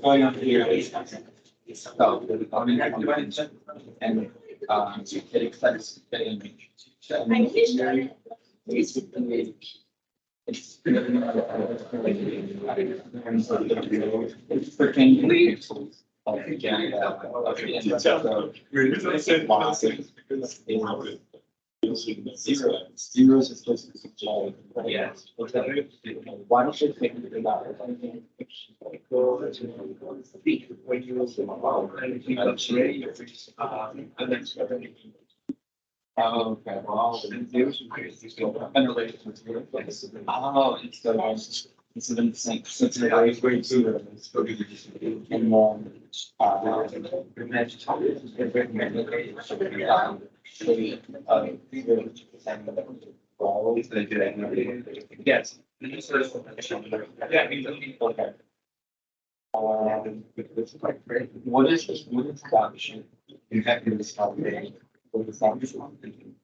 Going up here and it excites it's pertaining zeros is supposed to be yes. Why don't you think about it? Oh, okay, well, unrelated to zero. Oh, it's in the same, since the way zero. And yes. Okay. What is adoption? In fact, it is adoption. What is adoption?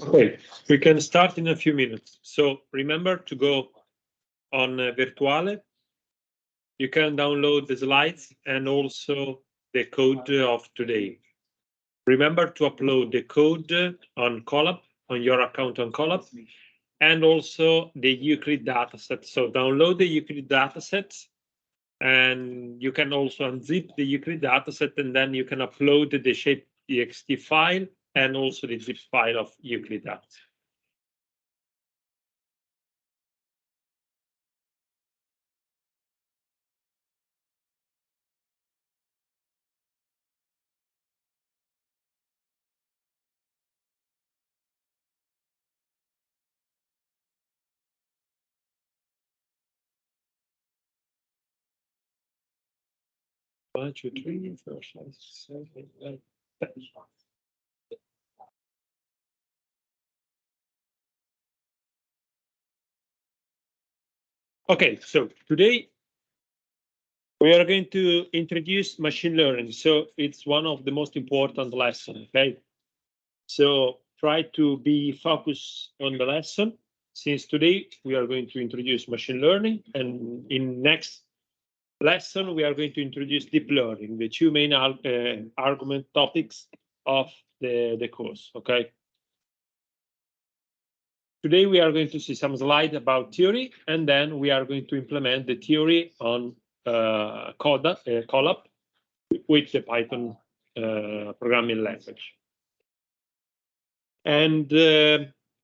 Okay, we can start in a few minutes. So remember to go on Virtuale. You can download the slides and also the code of today. Remember to upload the code on Colab, on your account on Colab, and also the Euclid dataset. So download the Euclid dataset, and you can also unzip the Euclid dataset, and then you can upload the shape.txt file and also the zip file of Euclid dataset. One, two, three, four, five, six, seven, eight, nine, 10. Okay, so today we are going to introduce machine learning. So it's one of the most important lessons, okay? So try to be focused on the lesson, since today we are going to introduce machine learning, and in next lesson we are going to introduce deep learning, the two main argument topics of the course, okay? Today we are going to see some slides about theory, and then we are going to implement the theory on Colab with the Python programming language. And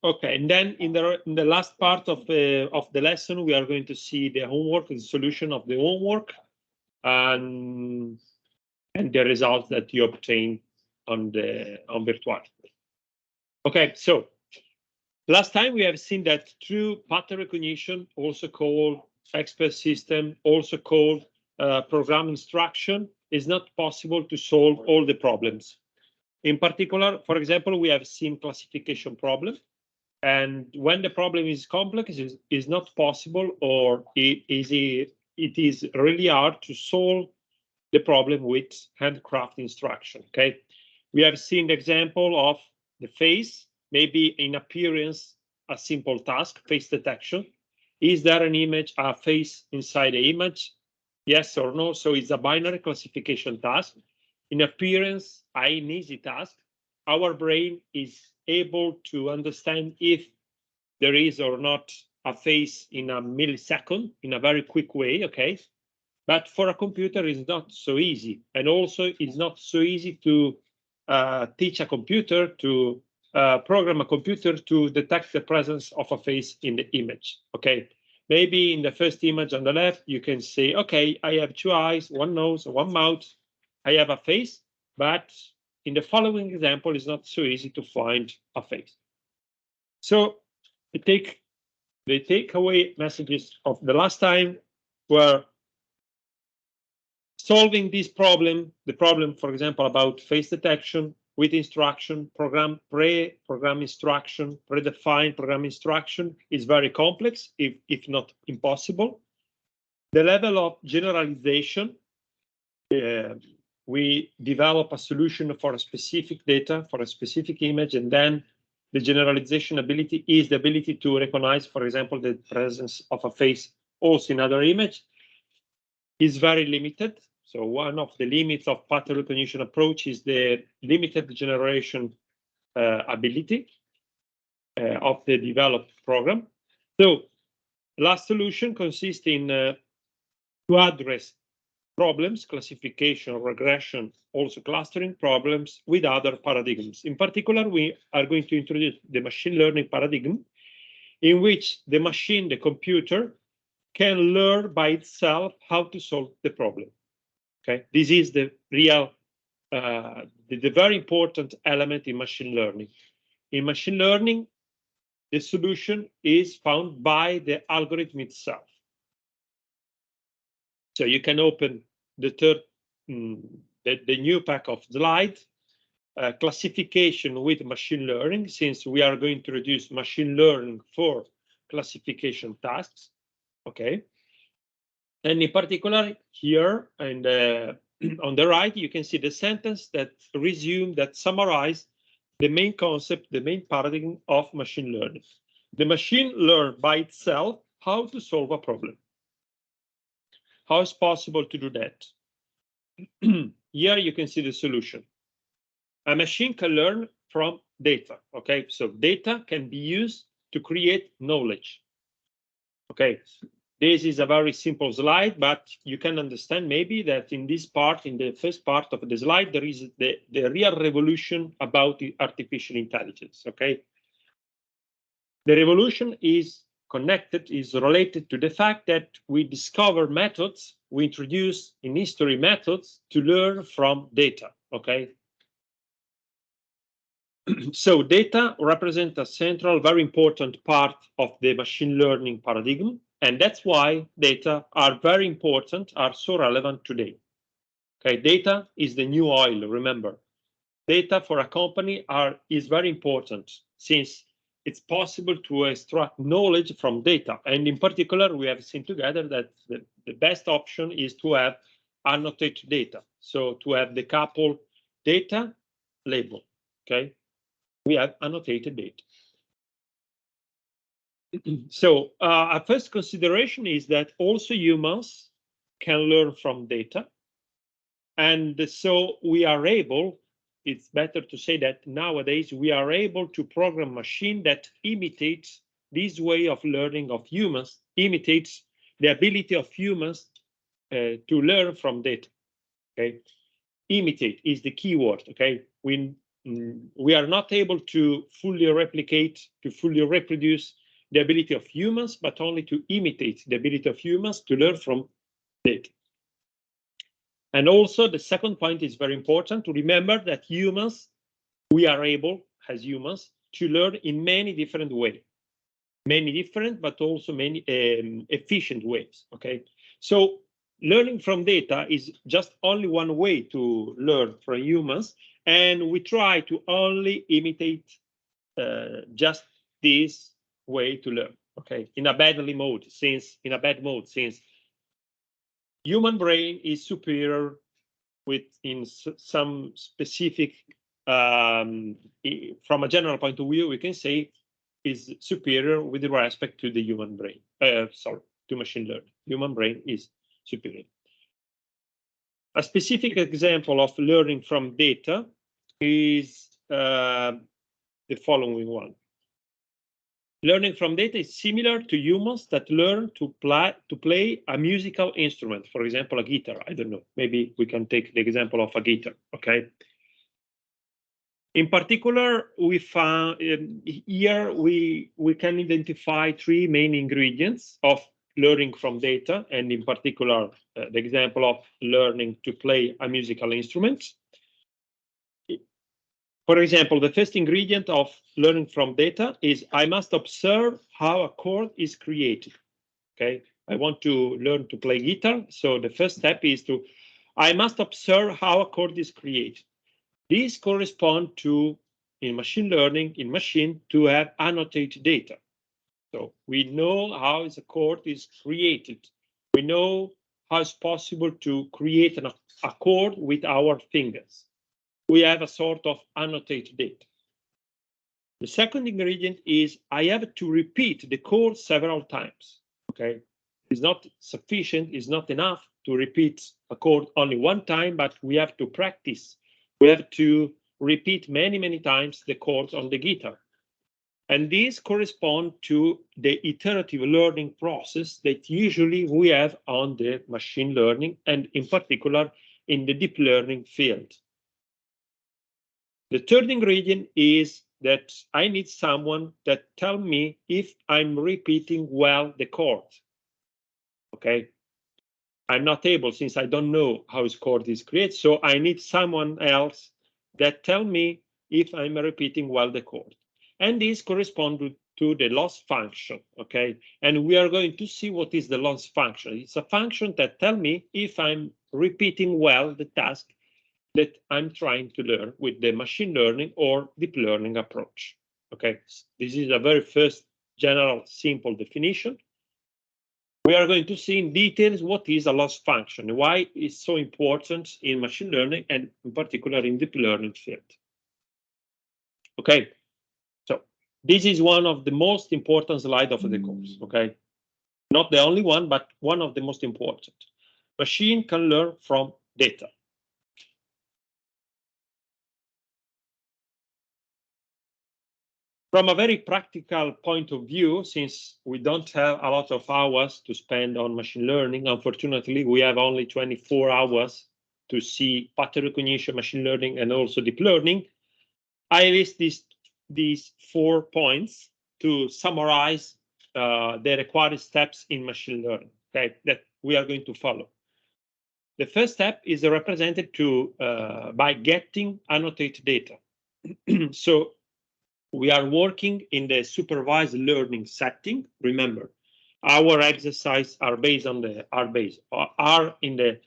okay, and then in the last part of the lesson, we are going to see the homework, the solution of the homework, and the results that you obtain on Virtual. Okay, so last time we have seen that through pattern recognition, also called expert system, also called program instruction, is not possible to solve all the problems. In particular, for example, we have seen classification problem, and when the problem is complex, it is not possible, or it is really hard to solve the problem with handcraft instruction. Okay, we have seen the example of the face, maybe in appearance, a simple task, face detection. Is there an image, a face inside the image? Yes or no? So it's a binary classification task. In appearance, an easy task. Our brain is able to understand if there is or not a face in a millisecond, in a very quick way, okay? But for a computer, it's not so easy. And also, it's not so easy to teach a computer, to program a computer to detect the presence of a face in the image, okay? Maybe in the first image on the left, you can say, okay, I have two eyes, one nose, one mouth. I have a face, but in the following example, it's not so easy to find a face. So we take the takeaway messages of the last time were solving this problem, the problem, for example, about face detection with instruction, pre-program instruction, predefined program instruction is very complex, if not impossible. The level of generalization, we develop a solution for a specific data, for a specific image, and then the generalization ability is the ability to recognize, for example, the presence of a face also in other image is very limited. So one of the limits of pattern recognition approach is the limited generation ability of the developed program. So last solution consists in to address problems, classification, regression, also clustering problems with other paradigms. In particular, we are going to introduce the machine learning paradigm in which the machine, the computer, can learn by itself how to solve the problem. Okay, this is the real, the very important element in machine learning. In machine learning, the solution is found by the algorithm itself. So you can open the third, the new pack of slides, classification with machine learning, since we are going to introduce machine learning for classification tasks. Okay. And in particular, here and on the right, you can see the sentence that summarize the main concept, the main paradigm of machine learning. The machine learns by itself how to solve a problem. How is possible to do that? Here you can see the solution. A machine can learn from data. Okay, so data can be used to create knowledge. Okay. This is a very simple slide, but you can understand maybe that in this part, in the first part of the slide, there is the real revolution about the artificial intelligence, okay? The revolution is connected, is related to the fact that we discover methods, we introduce in history methods to learn from data, okay? So data represents a central, very important part of the machine learning paradigm. And that's why data are very important, are so relevant today. Okay, data is the new oil, remember. Data for a company is very important since it's possible to extract knowledge from data. And in particular, we have seen together that the best option is to have annotated data. So to have the couple data label, okay? We have annotated data. So our first consideration is that also humans can learn from data. And so we are able, it's better to say that nowadays we are able to program machine that imitates this way of learning of humans, imitates the ability of humans to learn from data. Okay, imitate is the key word. Okay, we are not able to fully replicate, to fully reproduce the ability of humans, but only to imitate the ability of humans to learn from data. And also the second point is very important to remember that humans, we are able as humans to learn in many different ways, many different, but also many efficient ways. Okay, so learning from data is just only one way to learn from humans, and we try to only imitate just this way to learn. Okay, in a bad mode, since human brain is superior in some specific, from a general point of view, we can say is superior with respect to the human brain. To machine learning. Human brain is superior. A specific example of learning from data is the following one. Learning from data is similar to humans that learn to play a musical instrument, for example, a guitar. I don't know, maybe we can take the example of a guitar, okay? In particular, we found here we can identify three main ingredients of learning from data, and in particular, the example of learning to play a musical instrument. For example, the first ingredient of learning from data is I must observe how a chord is created. Okay, I want to learn to play guitar. So the first step is I must observe how a chord is created. These correspond to, in machine learning, in machine, to have annotated data. So we know how a chord is created. We know how it's possible to create a chord with our fingers. We have a sort of annotated data. The second ingredient is I have to repeat the chord several times. Okay, it's not sufficient, it's not enough to repeat a chord only one time, but we have to practice. We have to repeat many times the chords on the guitar. And these correspond to the iterative learning process that usually we have on the machine learning, and in particular in the deep learning field. The third ingredient is that I need someone that tell me if I'm repeating well the chord. Okay, I'm not able, since I don't know how this chord is created, so I need someone else that tell me if I'm repeating well the chord. And this corresponds to the loss function. Okay, and we are going to see what is the loss function. It's a function that tell me if I'm repeating well the task that I'm trying to learn with the machine learning or deep learning approach. Okay, this is a very first general simple definition. We are going to see in details what is a loss function, why it's so important in machine learning and in particular in deep learning field. Okay, so this is one of the most important slides of the course. Okay, not the only one, but one of the most important. Machine can learn from data. From a very practical point of view, since we don't have a lot of hours to spend on machine learning, unfortunately, we have only 24 hours to see pattern recognition, machine learning, and also deep learning. I list these 4 points to summarize the required steps in machine learning, okay, that we are going to follow. The first step is represented by getting annotated data. So we are working in the supervised learning setting. Remember, our exercises are based on are in the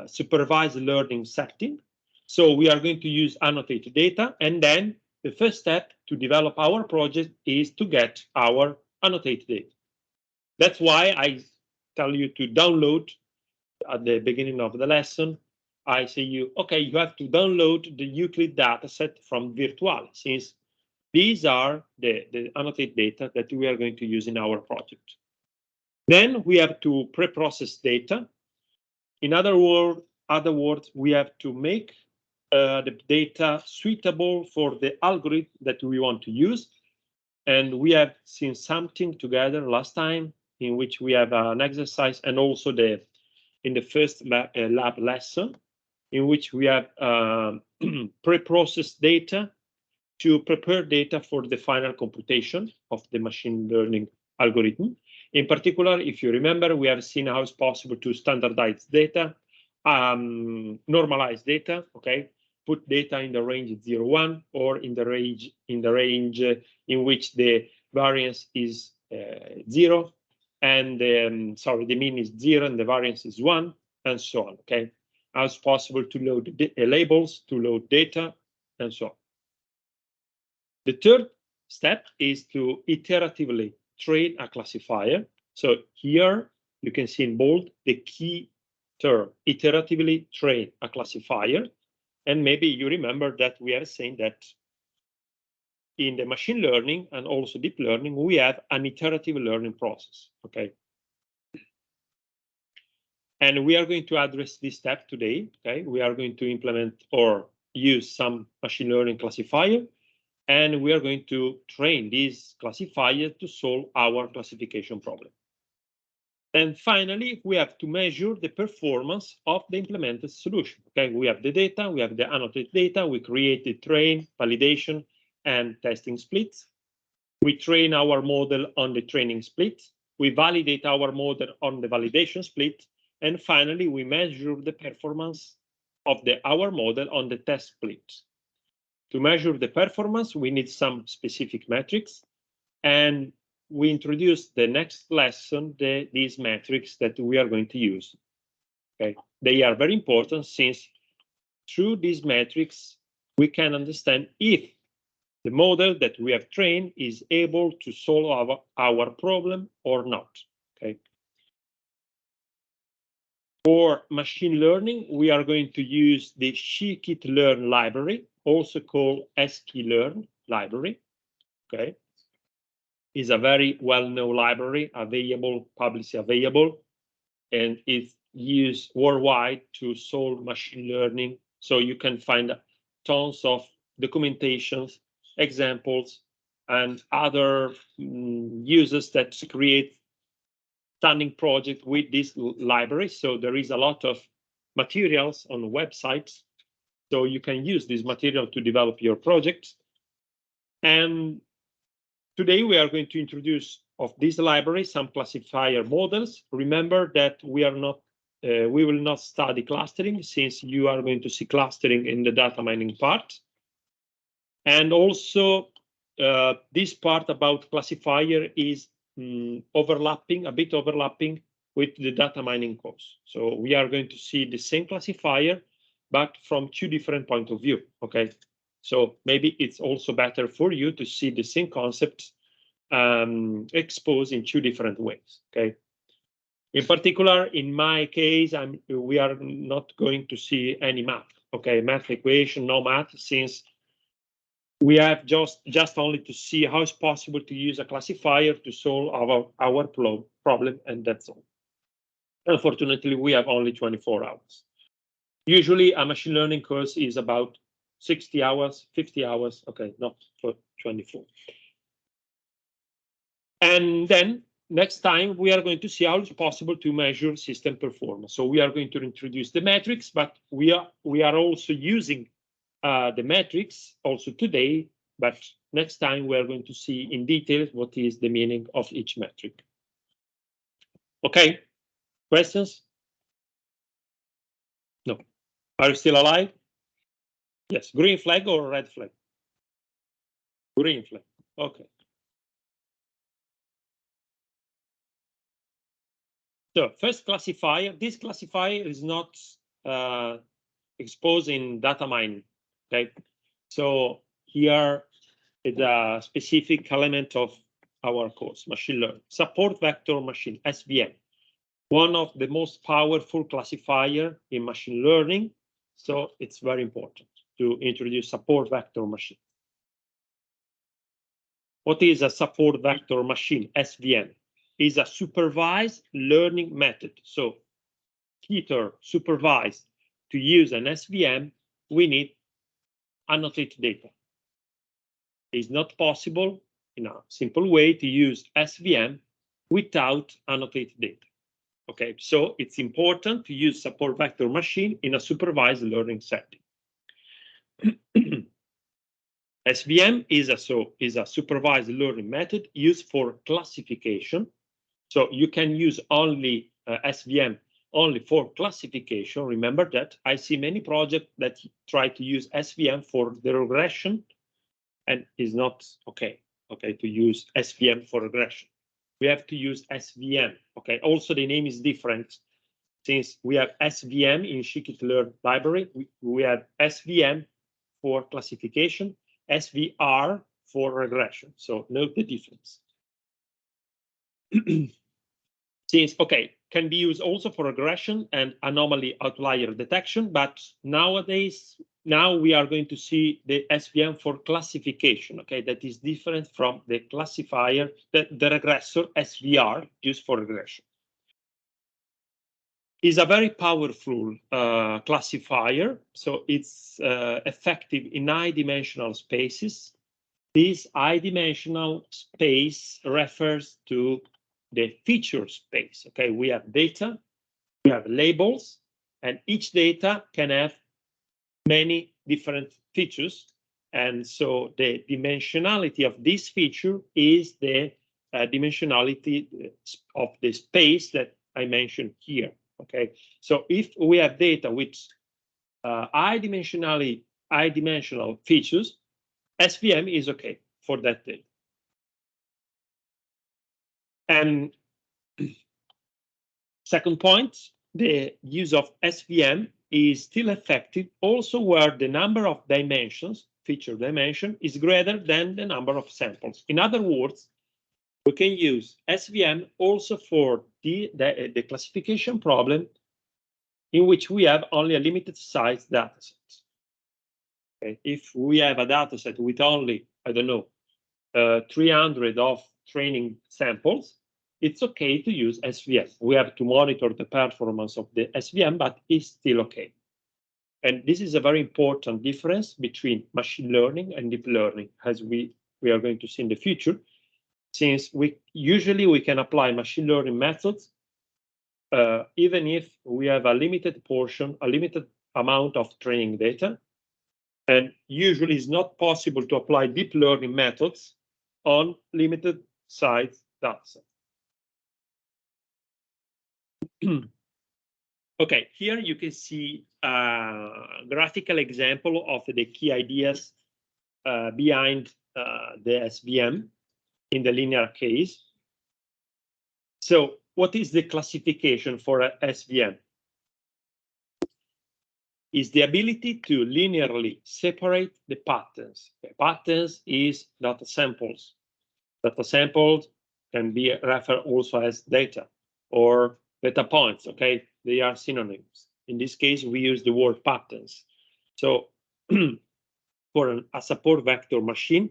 supervised learning setting. So we are going to use annotated data, and then the first step to develop our project is to get our annotated data. That's why I tell you to download at the beginning of the lesson. I say you, okay, you have to download the Euclid dataset from Virtual, since these are the annotated data that we are going to use in our project. Then we have to pre-process data. In other words, we have to make the data suitable for the algorithm that we want to use. And we have seen something together last time in which we have an exercise, and also in the first lab lesson, in which we have pre-processed data to prepare data for the final computation of the machine learning algorithm. In particular, if you remember, we have seen how it's possible to standardize data, normalize data, okay, put data in the range 0, 1, or in the range in which the variance is 0, and the mean is 0 and the variance is 1, and so on. Okay, how it's possible to load labels, to load data, and so on. The third step is to iteratively train a classifier. So here you can see in bold the key term, iteratively train a classifier. And maybe you remember that we are saying that in the machine learning and also deep learning, we have an iterative learning process. Okay. And we are going to address this step today. Okay, we are going to implement or use some machine learning classifier, and we are going to train this classifier to solve our classification problem. And finally, we have to measure the performance of the implemented solution. Okay, we have the data, we have the annotated data, we create the train, validation, and testing splits. We train our model on the training split. We validate our model on the validation split. And finally, we measure the performance of our model on the test split. to measure the performance, we need some specific metrics, and we introduce the next lesson these metrics that we are going to use. Okay, they are very important since through these metrics we can understand if the model that we have trained is able to solve our problem or not. Okay. For machine learning, we are going to use the scikit-learn library, also called sklearn library. Okay, is a very well-known library, available, publicly available, and it's used worldwide to solve machine learning. So you can find tons of documentations, examples, and other users that create stunning project with this library. So there is a lot of materials on the websites. So you can use this material to develop your projects. And today we are going to introduce of this library some classifier models. Remember that we will not study clustering, since you are going to see clustering in the data mining part. And also this part about classifier is a bit overlapping with the data mining course. So we are going to see the same classifier, but from two different points of view. Okay, so maybe it's also better for you to see the same concept exposed in two different ways. Okay, in particular, in my case, we are not going to see any math. Okay, math equation, no math, since we have just only to see how it's possible to use a classifier to solve our problem, and that's all. Unfortunately, we have only 24 hours. Usually, a machine learning course is about 60 hours, 50 hours. Okay, not for 24. And then next time, we are going to see how it's possible to measure system performance. So we are going to introduce the metrics, but we are also using the metrics also today, but next time we are going to see in detail what is the meaning of each metric. Okay, questions? No. Are you still alive? Yes, green flag or red flag? Green flag, okay. So first classifier, this classifier is not exposed in data mining. Okay, so here is a specific element of our course, machine learning. Support vector machine, SVM, one of the most powerful classifier in machine learning. So it's very important to introduce support vector machine. What is a support vector machine? SVM is a supervised learning method. So either supervised to use an SVM, we need annotated data. It's not possible in a simple way to use SVM without annotated data. Okay, so it's important to use support vector machine in a supervised learning setting. SVM is a supervised learning method used for classification. So you can use only SVM only for classification. Remember that I see many projects that try to use SVM for the regression, and is not okay to use SVM for regression. We have to use SVM. Okay, also the name is different. Since we have SVM in scikit-learn library, we have SVM for classification, SVR for regression. So note the difference. Since, okay, can be used also for regression and anomaly outlier detection, but nowadays, now we are going to see the SVM for classification, okay, that is different from the classifier, the regressor SVR used for regression. Is a very powerful classifier, so it's effective in high-dimensional spaces. This high-dimensional space refers to the feature space. Okay, we have data, we have labels, and each data can have many different features. And so the dimensionality of this feature is the dimensionality of the space that I mentioned here. Okay, so if we have data with high dimensional features, SVM is okay for that data. And second point, the use of SVM is still effective also where the number of dimensions, feature dimension, is greater than the number of samples. In other words, we can use SVM also for the classification problem in which we have only a limited size dataset. Okay. If we have a dataset with only, I don't know, 300 of training samples, it's okay to use SVM. We have to monitor the performance of the SVM, but it's still okay. And this is a very important difference between machine learning and deep learning, as we are going to see in the future, since we can apply machine learning methods even if we have a limited portion, a limited amount of training data. And usually it's not possible to apply deep learning methods on limited size datasets. Okay, here you can see a graphical example of the key ideas behind the SVM in the linear case. So what is the classification for a SVM? Is the ability to linearly separate the patterns. The patterns is data samples. Data samples can be referred also as data or data points, okay? They are synonyms. In this case, we use the word patterns. So for a support vector machine,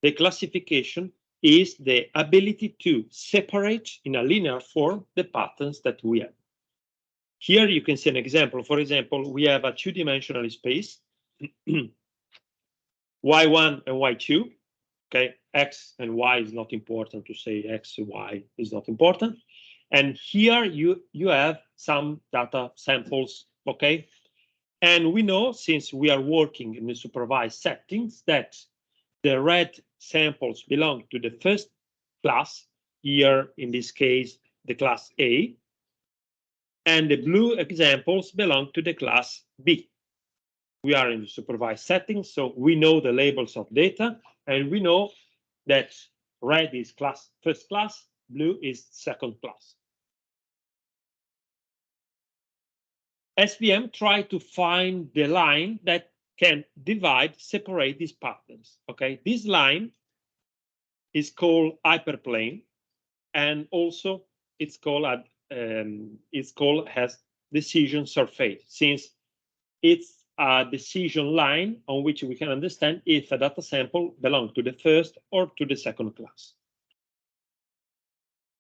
the classification is the ability to separate in a linear form the patterns that we have. Here you can see an example. For example, we have a two-dimensional space, y1 and y2. Okay, x and y is not important to say x, y is not important. And here you have some data samples, okay? And we know, since we are working in the supervised settings, that the red samples belong to the first class, here in this case, the class A, and the blue examples belong to the class B. We are in the supervised settings, so we know the labels of data, and we know that red is first class, blue is second class. SVM try to find the line that can separate these patterns. Okay, this line is called hyperplane, and also it's called has decision surface, since it's a decision line on which we can understand if a data sample belongs to the first or to the second class.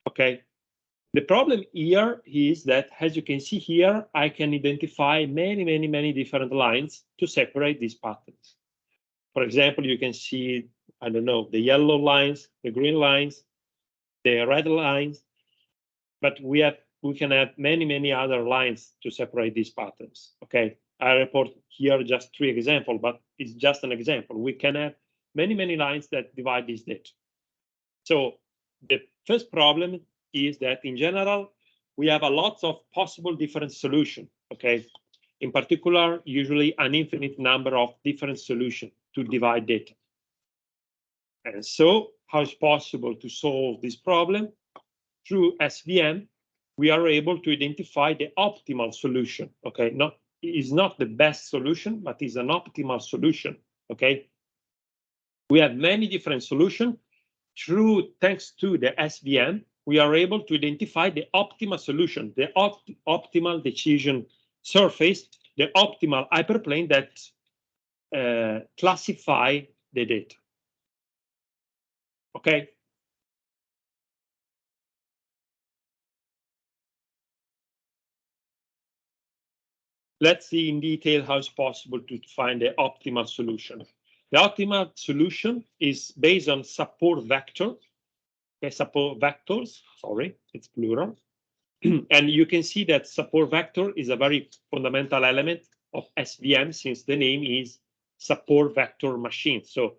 Okay. The problem here is that, as you can see here, I can identify many different lines to separate these patterns. For example, you can see, I don't know, the yellow lines, the green lines, the red lines, but we can have many other lines to separate these patterns. Okay, I report here just 3 examples, but it's just an example. We can have many lines that divide this data. So the first problem is that in general, we have a lot of possible different solutions, okay? In particular, usually an infinite number of different solutions to divide data. And so how is possible to solve this problem? Through SVM, we are able to identify the optimal solution, okay? It's not the best solution, but it's an optimal solution, okay? We have many different solutions. Thanks to the SVM, we are able to identify the optimal solution, the optimal decision surface, the optimal hyperplane that classify the data. Okay. Let's see in detail how it's possible to find the optimal solution. The optimal solution is based on support vector. Okay, support vectors, sorry, it's plural. And you can see that support vector is a very fundamental element of SVM, since the name is support vector machine. So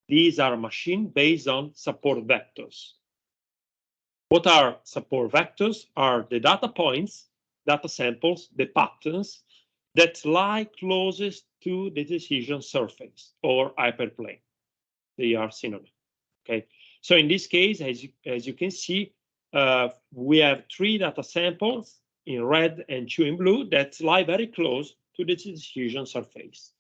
these are machines based on support vectors. What are support vectors? Are the data points, data samples, the patterns that lie closest to the decision surface or hyperplane. They are synonym. Okay. So in this case, as you can see, we have 3 data samples in red and 2 in blue that lie very close to the decision surface.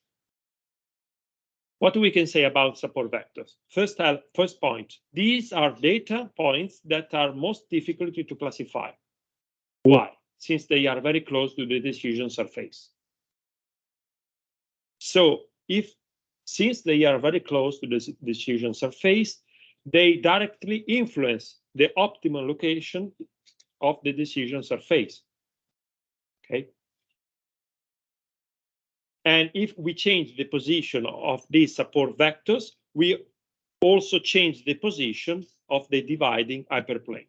What we can say about support vectors? First point, these are data points that are most difficult to classify. Why? Since they are very close to the decision surface. So since they are very close to the decision surface, they directly influence the optimal location of the decision surface. Okay. And if we change the position of these support vectors, we also change the position of the dividing hyperplane.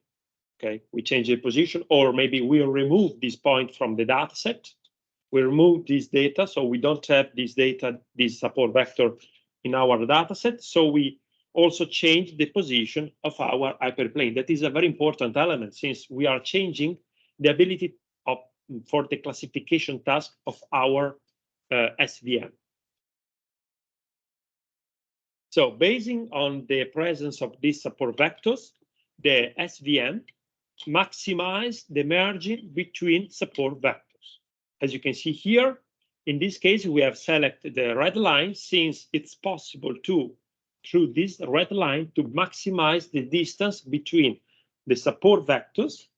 Okay, we change the position, or maybe we'll remove this point from the data set. We remove this data, so we don't have this data, this support vector in our data set. So we also change the position of our hyperplane. That is a very important element, since we are changing the ability for the classification task of our SVM. So basing on the presence of these support vectors, the SVM maximize the margin between support vectors. As you can see here, in this case, we have selected the red line, since it's possible to, through this red line, to maximize the distance between the support vectors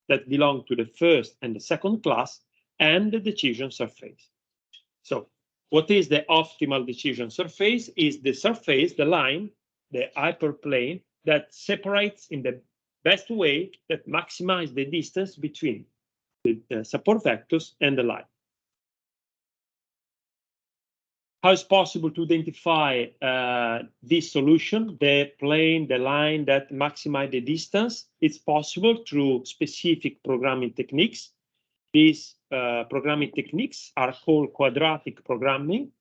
that belong to the first and the second class and the decision surface. So what is the optimal decision surface? Is the surface, the line, the hyperplane that separates in the best way, that maximize the distance between the support vectors and the line. How is possible to identify this solution, the plane, the line that maximize the distance? It's possible through specific programming techniques. These programming techniques are called quadratic programming.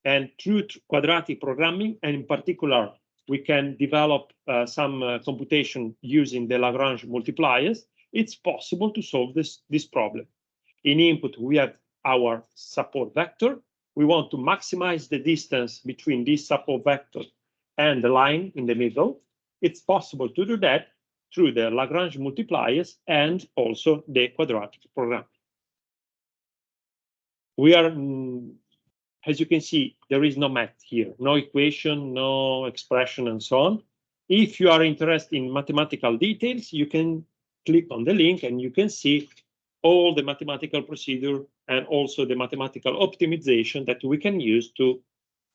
And through quadratic programming, and in particular, we can develop some computation using the Lagrange multipliers. It's possible to solve this problem. In input, we have our support vector. We want to maximize the distance between this support vector and the line in the middle. It's possible to do that through the Lagrange multipliers and also the quadratic program. We are, as you can see, there is no math here, no equation, no expression, and so on. If you are interested in mathematical details, you can click on the link and you can see all the mathematical procedure and also the mathematical optimization that we can use to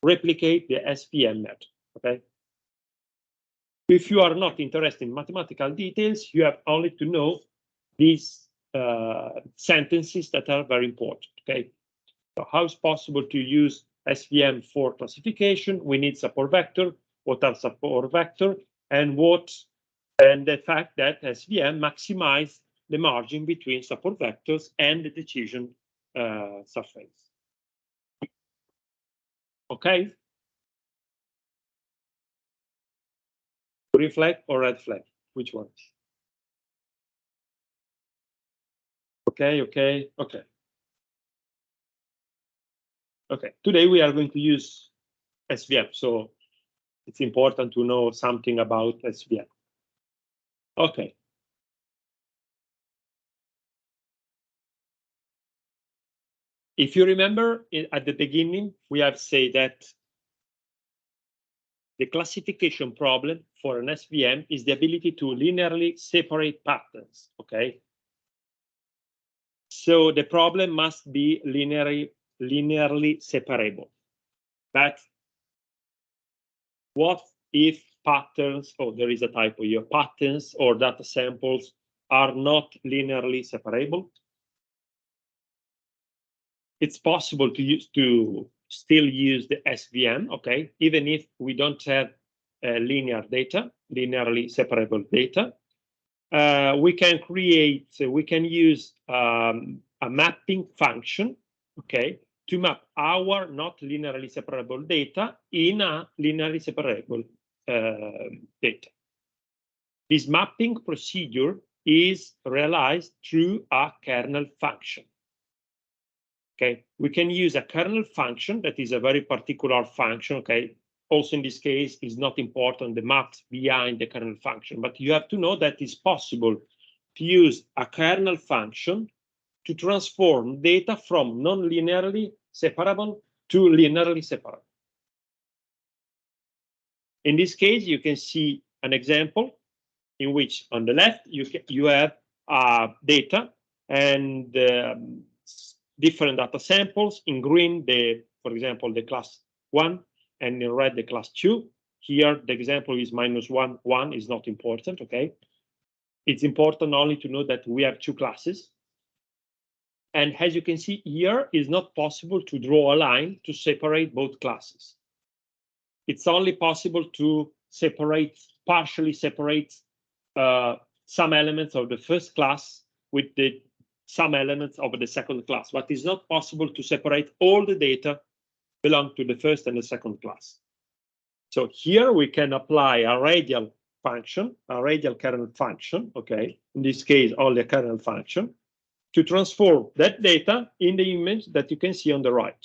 replicate the SVM method. Okay. If you are not interested in mathematical details, you have only to know these sentences that are very important. Okay. So how is possible to use SVM for classification? We need support vector. What are support vector? And the fact that SVM maximize the margin between support vectors and the decision surface. Okay. Green flag or red flag? Which one? Okay, okay, okay. Okay, today we are going to use SVM, so it's important to know something about SVM. Okay. If you remember, at the beginning, we have said that the classification problem for an SVM is the ability to linearly separate patterns, okay? So the problem must be linearly separable. But what if patterns, oh, there is a typo here, patterns or data samples are not linearly separable? It's possible to still use the SVM, okay, even if we don't have linearly separable data. We can use a mapping function, okay, to map our not linearly separable data in a linearly separable data. This mapping procedure is realized through a kernel function. Okay, we can use a kernel function that is a very particular function. Okay, also in this case, it's not important the math behind the kernel function, but you have to know that it's possible to use a kernel function to transform data from non-linearly separable to linearly separable. In this case, you can see an example in which on the left you have data and different data samples. In green, for example, the class 1, and in red, the class 2. Here, the example is -1, 1 is not important, okay? It's important only to know that we have 2 classes. And as you can see here, it's not possible to draw a line to separate both classes. It's only possible to partially separate some elements of the first class with some elements of the second class, but it's not possible to separate all the data belong to the first and the second class. So here we can apply a radial function, a radial kernel function, okay, in this case, only a kernel function, to transform that data in the image that you can see on the right,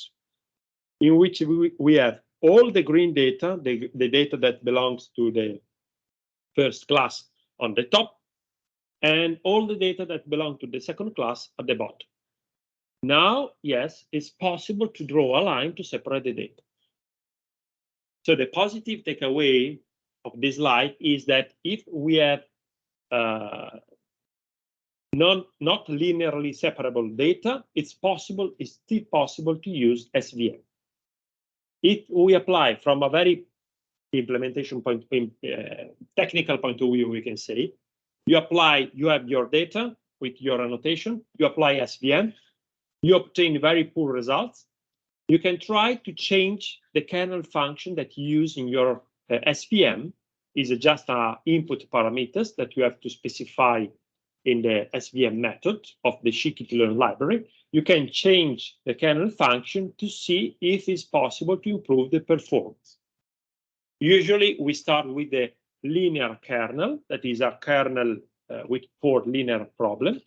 in which we have all the green data, the data that belongs to the first class on the top, and all the data that belong to the second class at the bottom. Now, yes, it's possible to draw a line to separate the data. So the positive takeaway of this slide is that if we have not linearly separable data, it's still possible to use SVM. If we apply from a very implementation point, technical point of view, we can say, you have your data with your annotation, you apply SVM, you obtain very poor results. You can try to change the kernel function that you use in your SVM. Is just input parameters that you have to specify in the SVM method of the scikit-learn library. You can change the kernel function to see if it's possible to improve the performance. Usually, we start with the linear kernel, that is a kernel with 4 linear problems.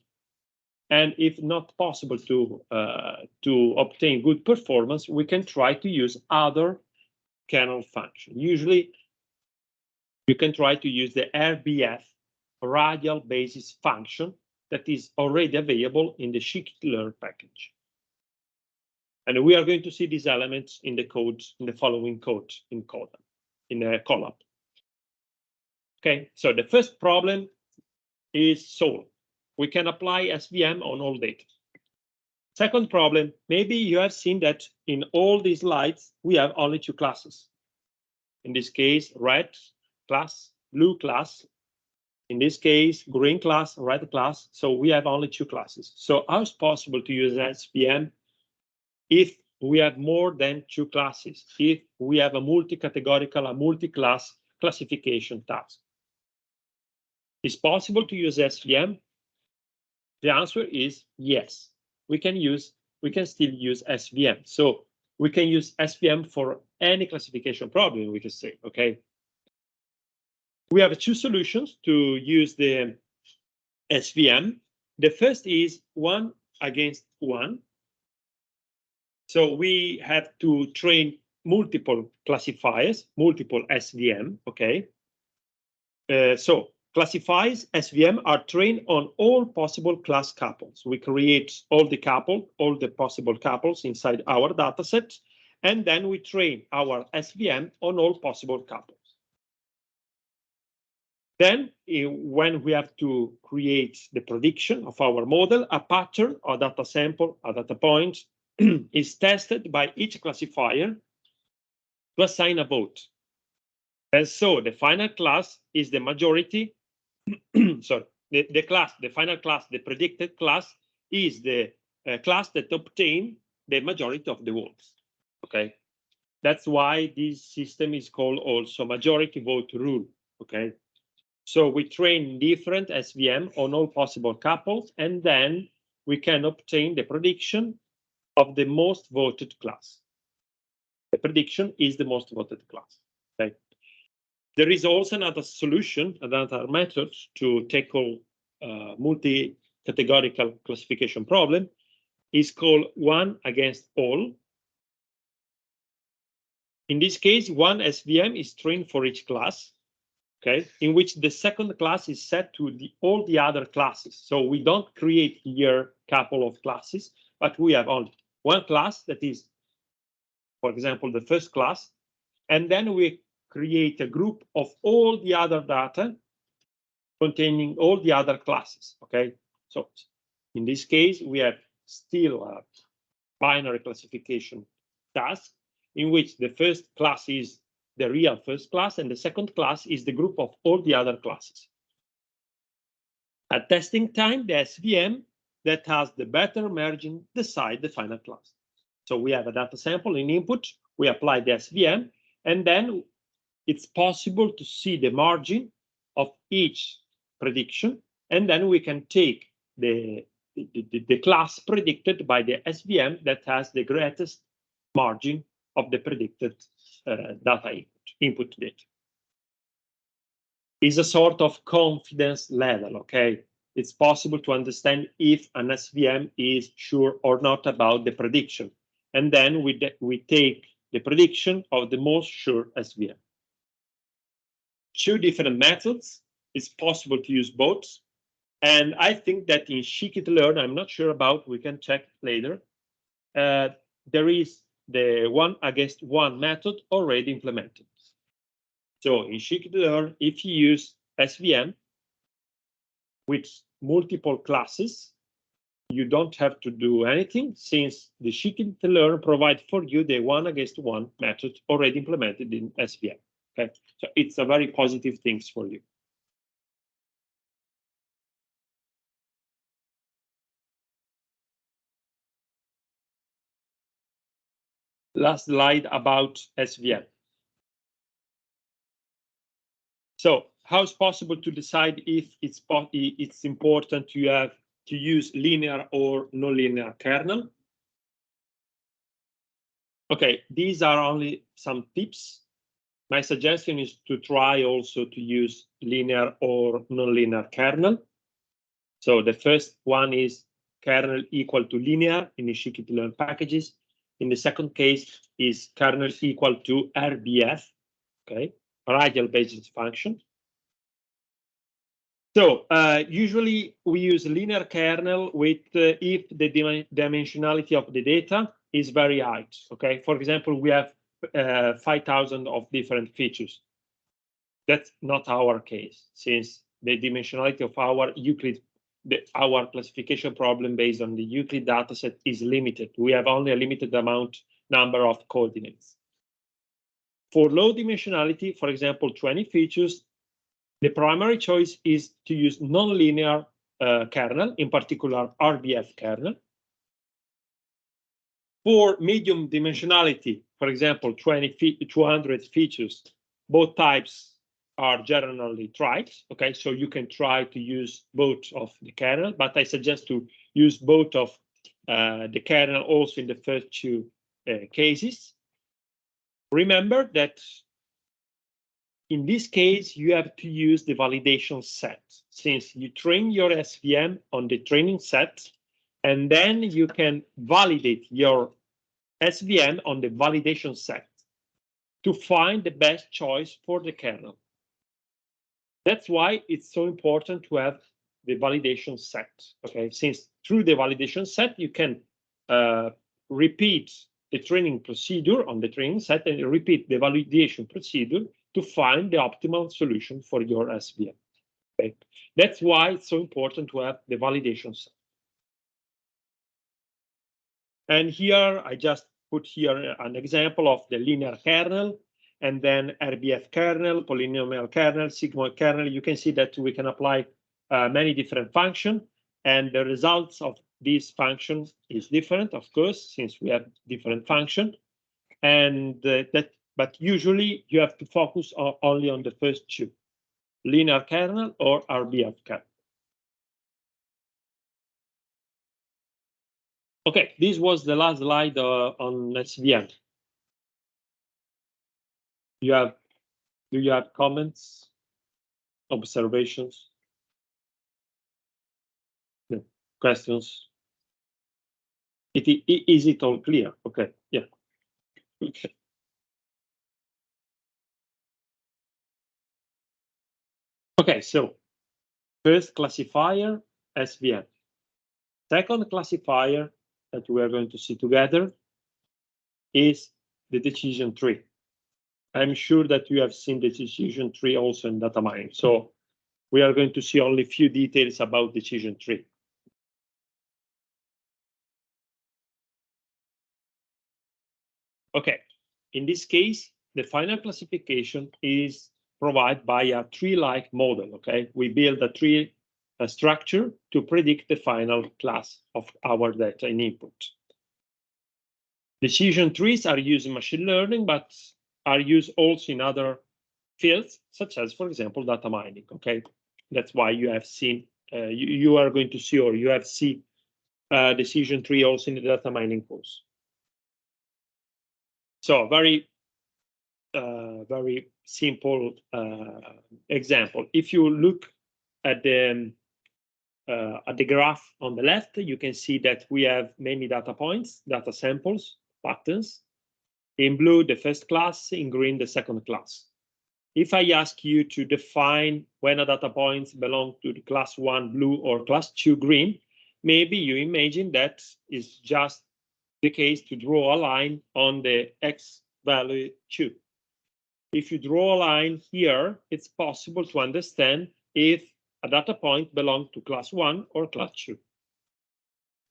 And if not possible to obtain good performance, we can try to use other kernel function. Usually, you can try to use the RBF, radial basis function, that is already available in the scikit-learn package. And we are going to see these elements in the code, in the following code in Colab. Okay, so the first problem is solved. We can apply SVM on all data. Second problem, maybe you have seen that in all these slides, we have only 2 classes. In this case, red class, blue class. In this case, green class, red class. So we have only 2 classes. So how is possible to use SVM if we have more than 2 classes, if we have a multi-categorical, a multi-class classification task? Is possible to use SVM? The answer is yes. We can still use SVM. So we can use SVM for any classification problem, we can say, okay? We have 2 solutions to use the SVM. The first is 1 against 1. So we have to train multiple classifiers, multiple SVM, okay? So classifiers SVM are trained on all possible class couples. We create all the possible couples inside our dataset, and then we train our SVM on all possible couples. Then, when we have to create the prediction of our model, a pattern, a data sample, a data point is tested by each classifier to assign a vote. And so the final class is the majority. Sorry, the final class, the predicted class is the class that obtained the majority of the votes. Okay, that's why this system is called also majority vote rule. Okay. So we train different SVM on all possible couples, and then we can obtain the prediction of the most voted class. The prediction is the most voted class. Okay. There is also another solution, another method to tackle multi-categorical classification problem. is called one against all. In this case, one SVM is trained for each class, okay, in which the second class is set to all the other classes. So we don't create here a couple of classes, but we have only one class that is, for example, the first class, and then we create a group of all the other data containing all the other classes, okay? So in this case, we have still a binary classification task in which the first class is the real first class and the second class is the group of all the other classes. At testing time, the SVM that has the better margin decide the final class. So we have a data sample in input, we apply the SVM, and then it's possible to see the margin of each prediction, and then we can take the class predicted by the SVM that has the greatest margin of the predicted data input data. Is a sort of confidence level, okay? It's possible to understand if an SVM is sure or not about the prediction. And then we take the prediction of the most sure SVM. Two different methods. It's possible to use both. And I think that in scikit-learn, I'm not sure about, we can check later, there is the one against one method already implemented. So in scikit-learn, if you use SVM with multiple classes, you don't have to do anything since the scikit-learn provides for you the one against one method already implemented in SVM. Okay, so it's a very positive thing for you. Last slide about SVM. So how is possible to decide if it's important to use linear or nonlinear kernel? Okay, these are only some tips. My suggestion is to try also to use linear or nonlinear kernel. So the first one is kernel equal to linear in the scikit-learn packages. In the second case is kernel equal to RBF, okay, radial basis function. So usually we use linear kernel with if the dimensionality of the data is very high. Okay, for example, we have 5,000 of different features. That's not our case, since the dimensionality of our Euclid, our classification problem based on the Euclid dataset is limited. We have only a limited number of coordinates. For low dimensionality, for example, 20 features, the primary choice is to use nonlinear kernel, in particular RBF kernel. For medium dimensionality, for example, 200 features, both types are generally tried. Okay, so you can try to use both of the kernel, but I suggest to use both of the kernel also in the first two cases. Remember that in this case, you have to use the validation set, since you train your SVM on the training set, and then you can validate your SVM on the validation set to find the best choice for the kernel. That's why it's so important to have the validation set, okay? Since through the validation set, you can repeat the training procedure on the training set and repeat the validation procedure to find the optimal solution for your SVM. Okay? That's why it's so important to have the validation set. And here, I just put here an example of the linear kernel, and then RBF kernel, polynomial kernel, sigmoid kernel. You can see that we can apply many different functions, and the results of these functions is different, of course, since we have different functions. And but usually you have to focus only on the first two, linear kernel or RBF kernel. Okay, this was the last slide on SVM. Do you have comments, observations, questions? Is it all clear? Okay, yeah. Okay. Okay, so first classifier, SVM. Second classifier that we are going to see together is the decision tree. I'm sure that you have seen the decision tree also in data mining. So we are going to see only a few details about decision tree. Okay, in this case, the final classification is provided by a tree-like model. Okay, we build a tree structure to predict the final class of our data in input. Decision trees are used in machine learning, but are used also in other fields, such as, for example, data mining. Okay, that's why you have seen, you are going to see, or you have seen decision tree also in the data mining course. So very simple example. If you look at the graph on the left, you can see that we have many data points, data samples, patterns. In blue, the first class, in green, the second class. If I ask you to define when a data point belongs to the class 1 blue or class 2 green, maybe you imagine that is just the case to draw a line on the X value 2. If you draw a line here, it's possible to understand if a data point belongs to class 1 or class 2.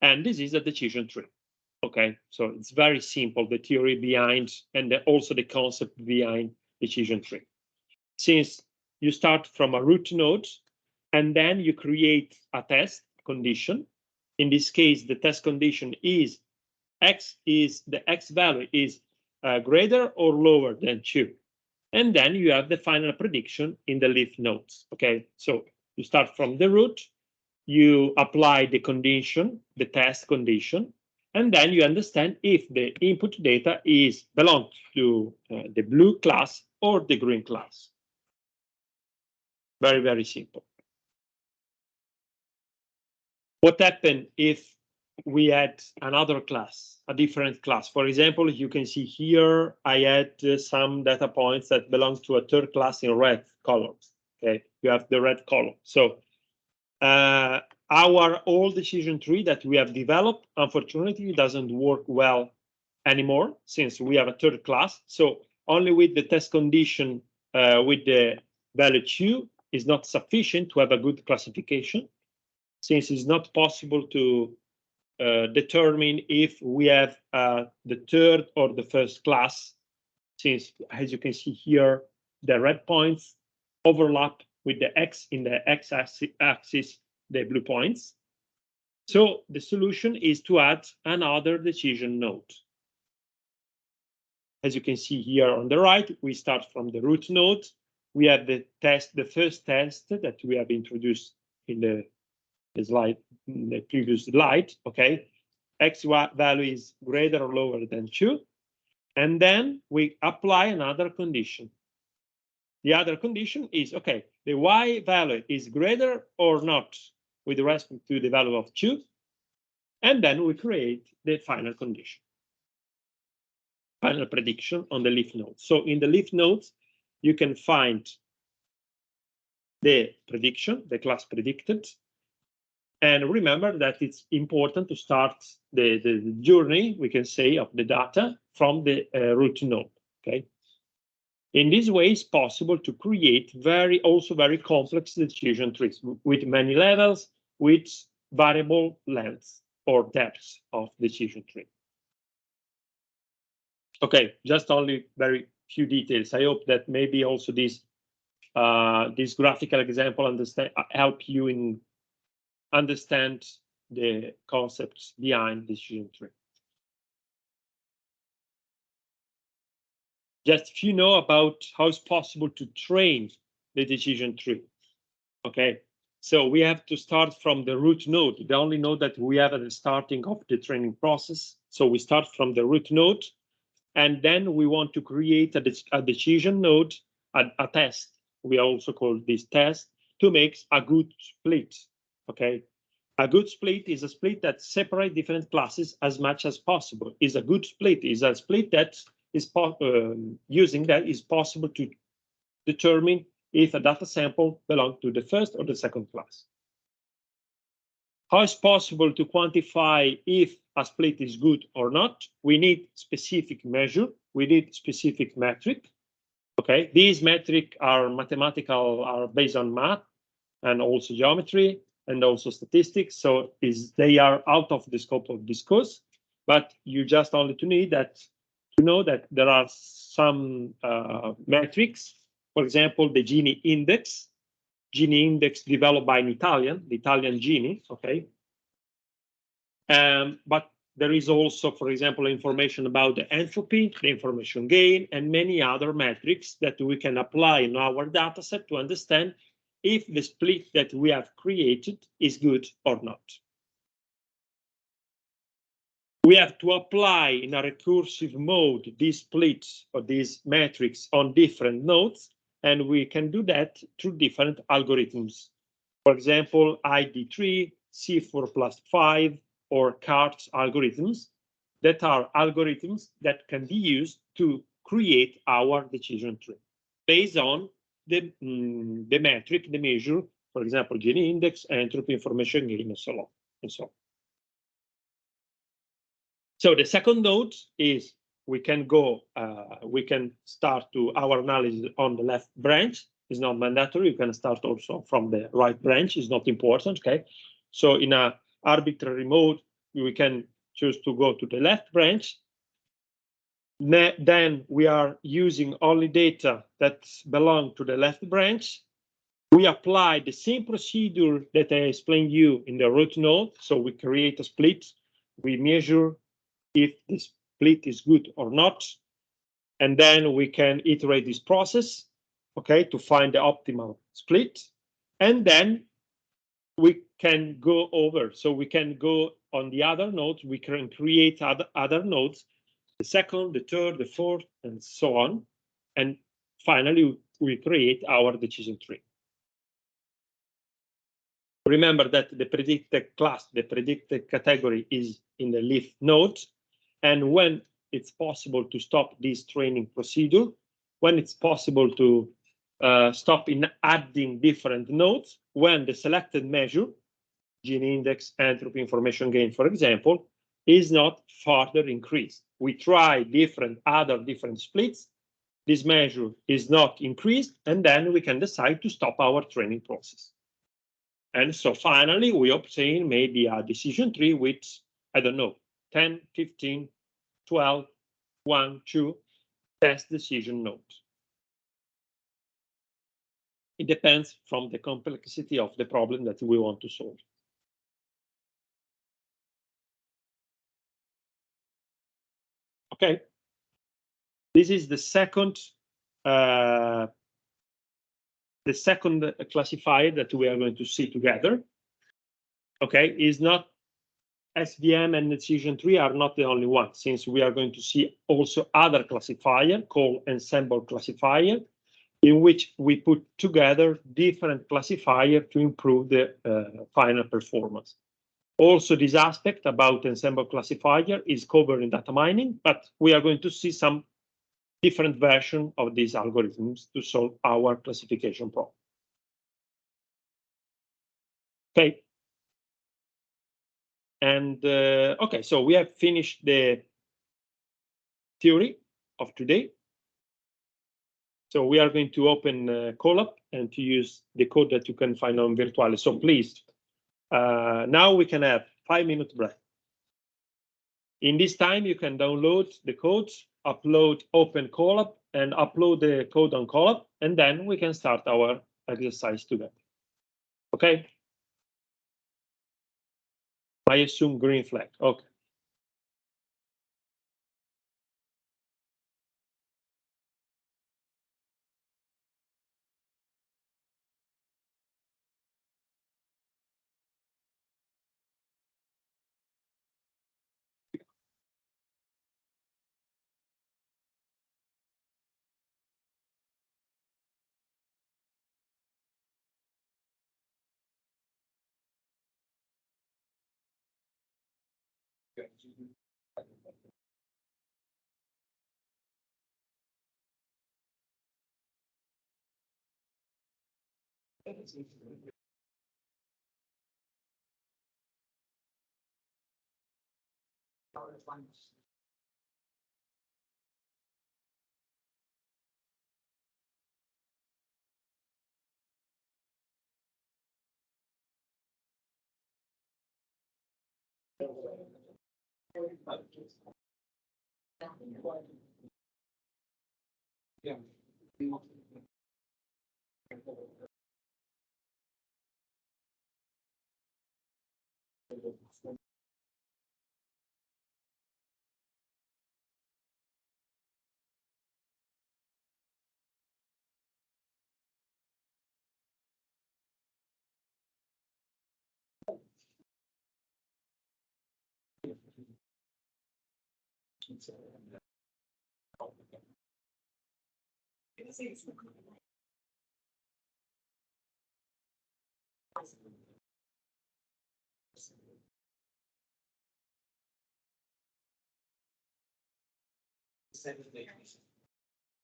And this is a decision tree. Okay, so it's very simple, the theory behind and also the concept behind decision tree. Since you start from a root node and then you create a test condition. In this case, the test condition is the X value is greater or lower than 2. And then you have the final prediction in the leaf nodes. Okay, so you start from the root, you apply the condition, the test condition, and then you understand if the input data belongs to the blue class or the green class. Very, very simple. What happened if we had another class, a different class? For example, you can see here, I had some data points that belong to a third class in red colors. Okay, you have the red column. So our old decision tree that we have developed, unfortunately, doesn't work well anymore since we have a third class. So only with the test condition with the value 2 is not sufficient to have a good classification, since it's not possible to determine if we have the third or the first class, since, as you can see here, the red points overlap with the X in the X-axis, the blue points. So the solution is to add another decision node. As you can see here on the right, we start from the root node. We have the first test that we have introduced in the slide, in the previous slide. Okay, X value is greater or lower than 2. And then we apply another condition. The other condition is, okay, the Y value is greater or not with respect to the value of 2. And then we create the final condition, final prediction on the leaf node. So in the leaf nodes, you can find the prediction, the class predicted. And remember that it's important to start the journey, we can say, of the data from the root node. Okay. In this way, it's possible to create also very complex decision trees with many levels, with variable lengths or depths of decision tree. Okay, just only very few details. I hope that maybe also this graphical example help you in understand the concepts behind decision tree. Just if you know about how it's possible to train the decision tree. Okay, so we have to start from the root node, the only node that we have at the starting of the training process. So we start from the root node, and then we want to create a decision node, a test. We also call this test to make a good split. Okay, A good split is a split that separates different classes as much as possible. Is a good split is a split that is using that is possible to determine if a data sample belongs to the first or the second class. How is possible to quantify if a split is good or not? We need specific measure. We need specific metric. Okay, these metric are mathematical, are based on math and also geometry and also statistics. So they are out of the scope of this course, but you just only to know that there are some metrics. For example, the Gini index developed by an Italian, the Italian Gini, okay? But there is also, for example, information about the entropy, the information gain, and many other metrics that we can apply in our data set to understand if the split that we have created is good or not. We have to apply in a recursive mode these splits or these metrics on different nodes, and we can do that through different algorithms. For example, ID3, C4+5, or CART algorithms that are algorithms that can be used to create our decision tree based on the metric, the measure, for example, Gini index, entropy, information gain, and so on, and so on. So the second node is we can start to our analysis on the left branch. It's not mandatory. You can start also from the right branch. It's not important. Okay. So in a arbitrary mode, we can choose to go to the left branch. Then we are using only data that belong to the left branch. We apply the same procedure that I explained you in the root node. So we create a split. We measure if the split is good or not. And then we can iterate this process, okay, to find the optimal split. And then we can go over. So we can go on the other nodes. We can create other nodes, the second, the third, the fourth, and so on. And finally, we create our decision tree. Remember that the predicted class, the predicted category is in the leaf nodes. And when it's possible to stop this training procedure, when it's possible to stop in adding different nodes, when the selected measure, Gini index, entropy, information gain, for example, is not further increased. We try other different splits. This measure is not increased, and then we can decide to stop our training process. And so finally, we obtain maybe a decision tree with, I don't know, 10, 15, 12, 1, 2 test decision nodes. It depends from the complexity of the problem that we want to solve. Okay, this is the second classifier that we are going to see together. Okay, is not SVM and decision tree are not the only one, since we are going to see also other classifier called ensemble classifier, in which we put together different classifier to improve the final performance. Also, this aspect about ensemble classifier is covered in data mining, but we are going to see some different version of these algorithms to solve our classification problem. Okay. And okay, so we have finished the theory of today. So we are going to open Colab and to use the code that you can find on Virtuale. So please, now we can have 5-minute break. In this time, you can download the codes, open Colab, and upload the code on Colab, and then we can start our exercise together. Okay? I assume green flag. Okay. Yeah.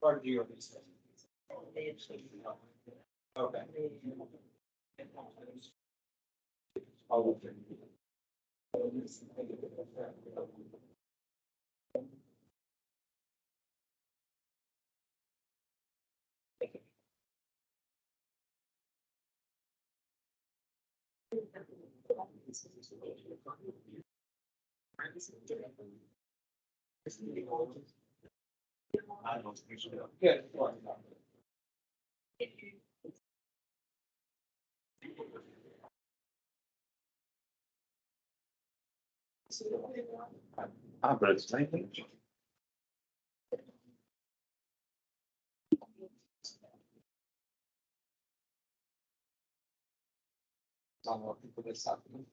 Part of your research. Okay. All of them. Yeah. But it's nice. For this happening.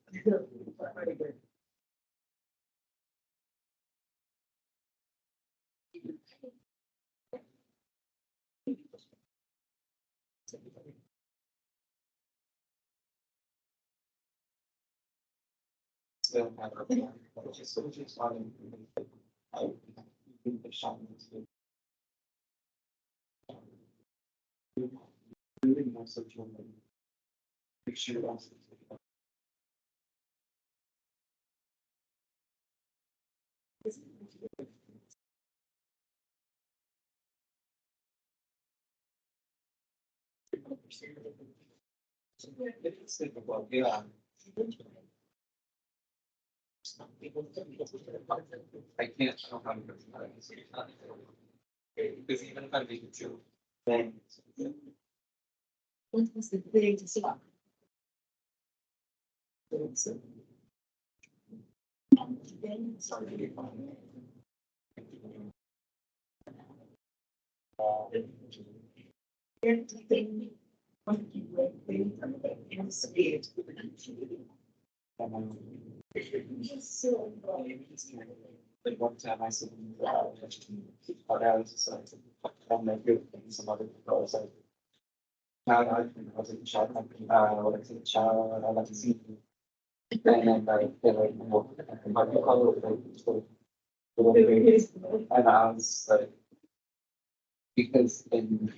Still have a- which is fine. I think the shot is good. Really nice of you. Make sure that's. Yeah. I can't. Because even if I make it to. Then. What was the thing to stop? Like one time I said. But I was just like, I'm not good, and some other people, I was like. I was in chat, I was in chat, I like to see. And then like, they're like, what, but you call it like, so. And I was like. Because in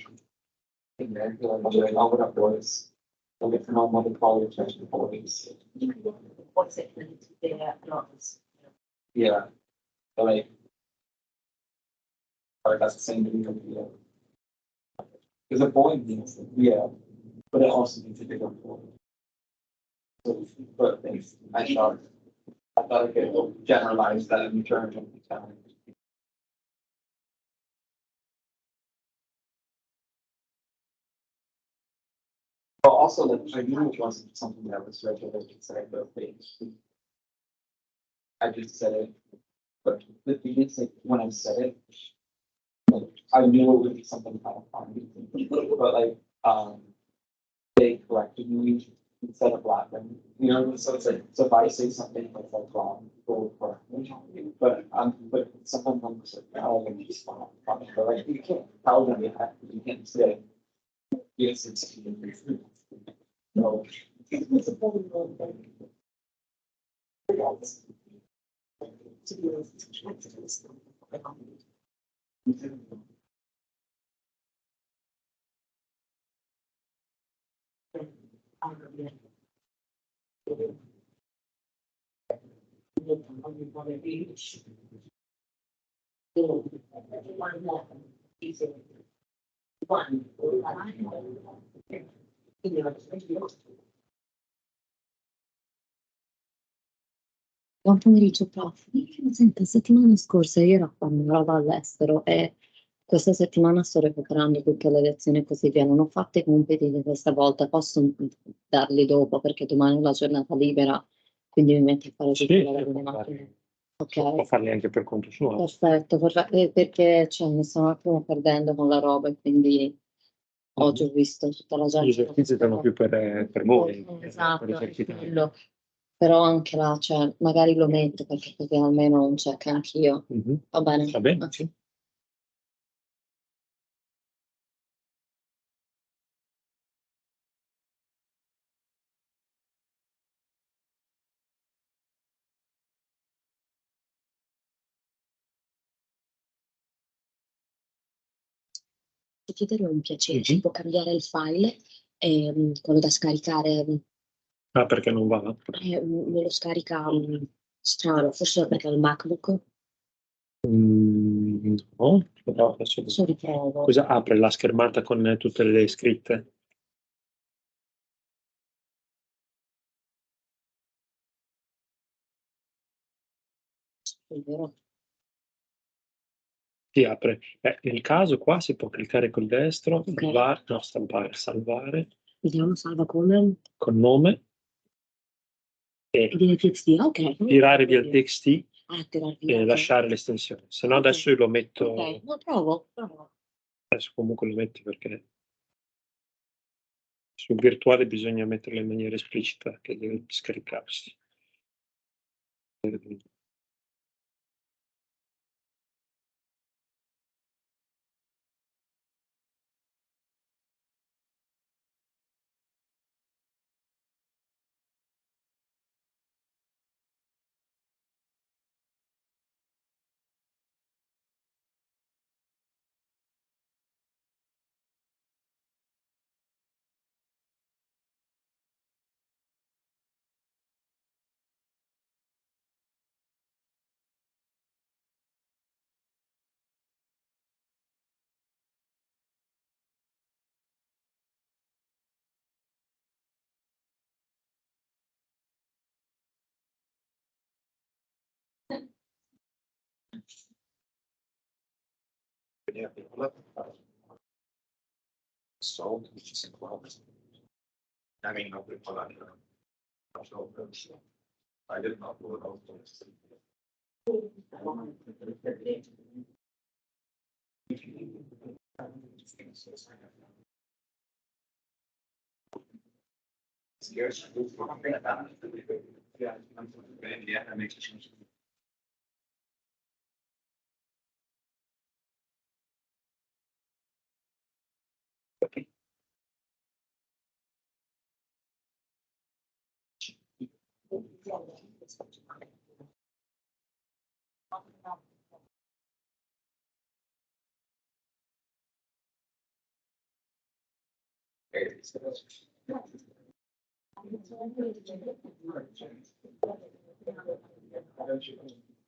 there, like, I'll open up doors. I'll get to know mother quality attention police. What's it going to be? Yeah. But like. Or that's the same thing, yeah. Because a boy means, yeah, but it also means a bigger boy. So, but I thought I could generalize that in terms of the town. But also, like, I knew it wasn't something that was regulated inside the things. I just said it, but the thing is, like, when I said it, like, I knew it would be something kind of funny, but like, they corrected me instead of laughing, you know, so it's like, so if I say something that's like wrong, people will correct me, but someone was like, oh, like, just fine, but like, you can't tell them that, you can't say, yes, it's. No. It's a bully role, Buon pomeriggio, prof. Senta, settimana scorsa io ero a fare una roba all'estero e questa settimana sto recuperando tutte le lezioni e così via. Non ho fatto i compiti di questa volta, posso darli dopo perché domani è la giornata libera, quindi mi metti a fare tutte le robe in macchina. Può Ok, farli anche per conto suo. perfetto, perché cioè, mi sto un attimo perdendo con la roba e quindi oggi ho visto tutta la Gli gente. esercizi sono più per voi. Esatto, per è esercitare. quello. Però anche là, cioè, magari lo metto perché così almeno un check anch'io. Mhm. Va bene? Va bene, sì. Ti chiederei un piacere, Mhm. ci può cambiare il file, quello da scaricare, Ah, perché non va? me lo scarica strano, forse perché è il MacBook, No, però adesso adesso riprovo. cosa apre la schermata con tutte le scritte? È vero? Si apre. Nel caso qua si può cliccare col destro, Ok. salvare, no, salvare Vediamo, salva come? con nome E e viene TXT, ok. tirare via il TXT Ah, tirar e via, ok. lasciare l'estensione. Se no Ok. adesso io lo metto, Ok, no, provo. adesso comunque lo metti perché sul virtuale bisogna metterlo in maniera esplicita che deve scaricarsi.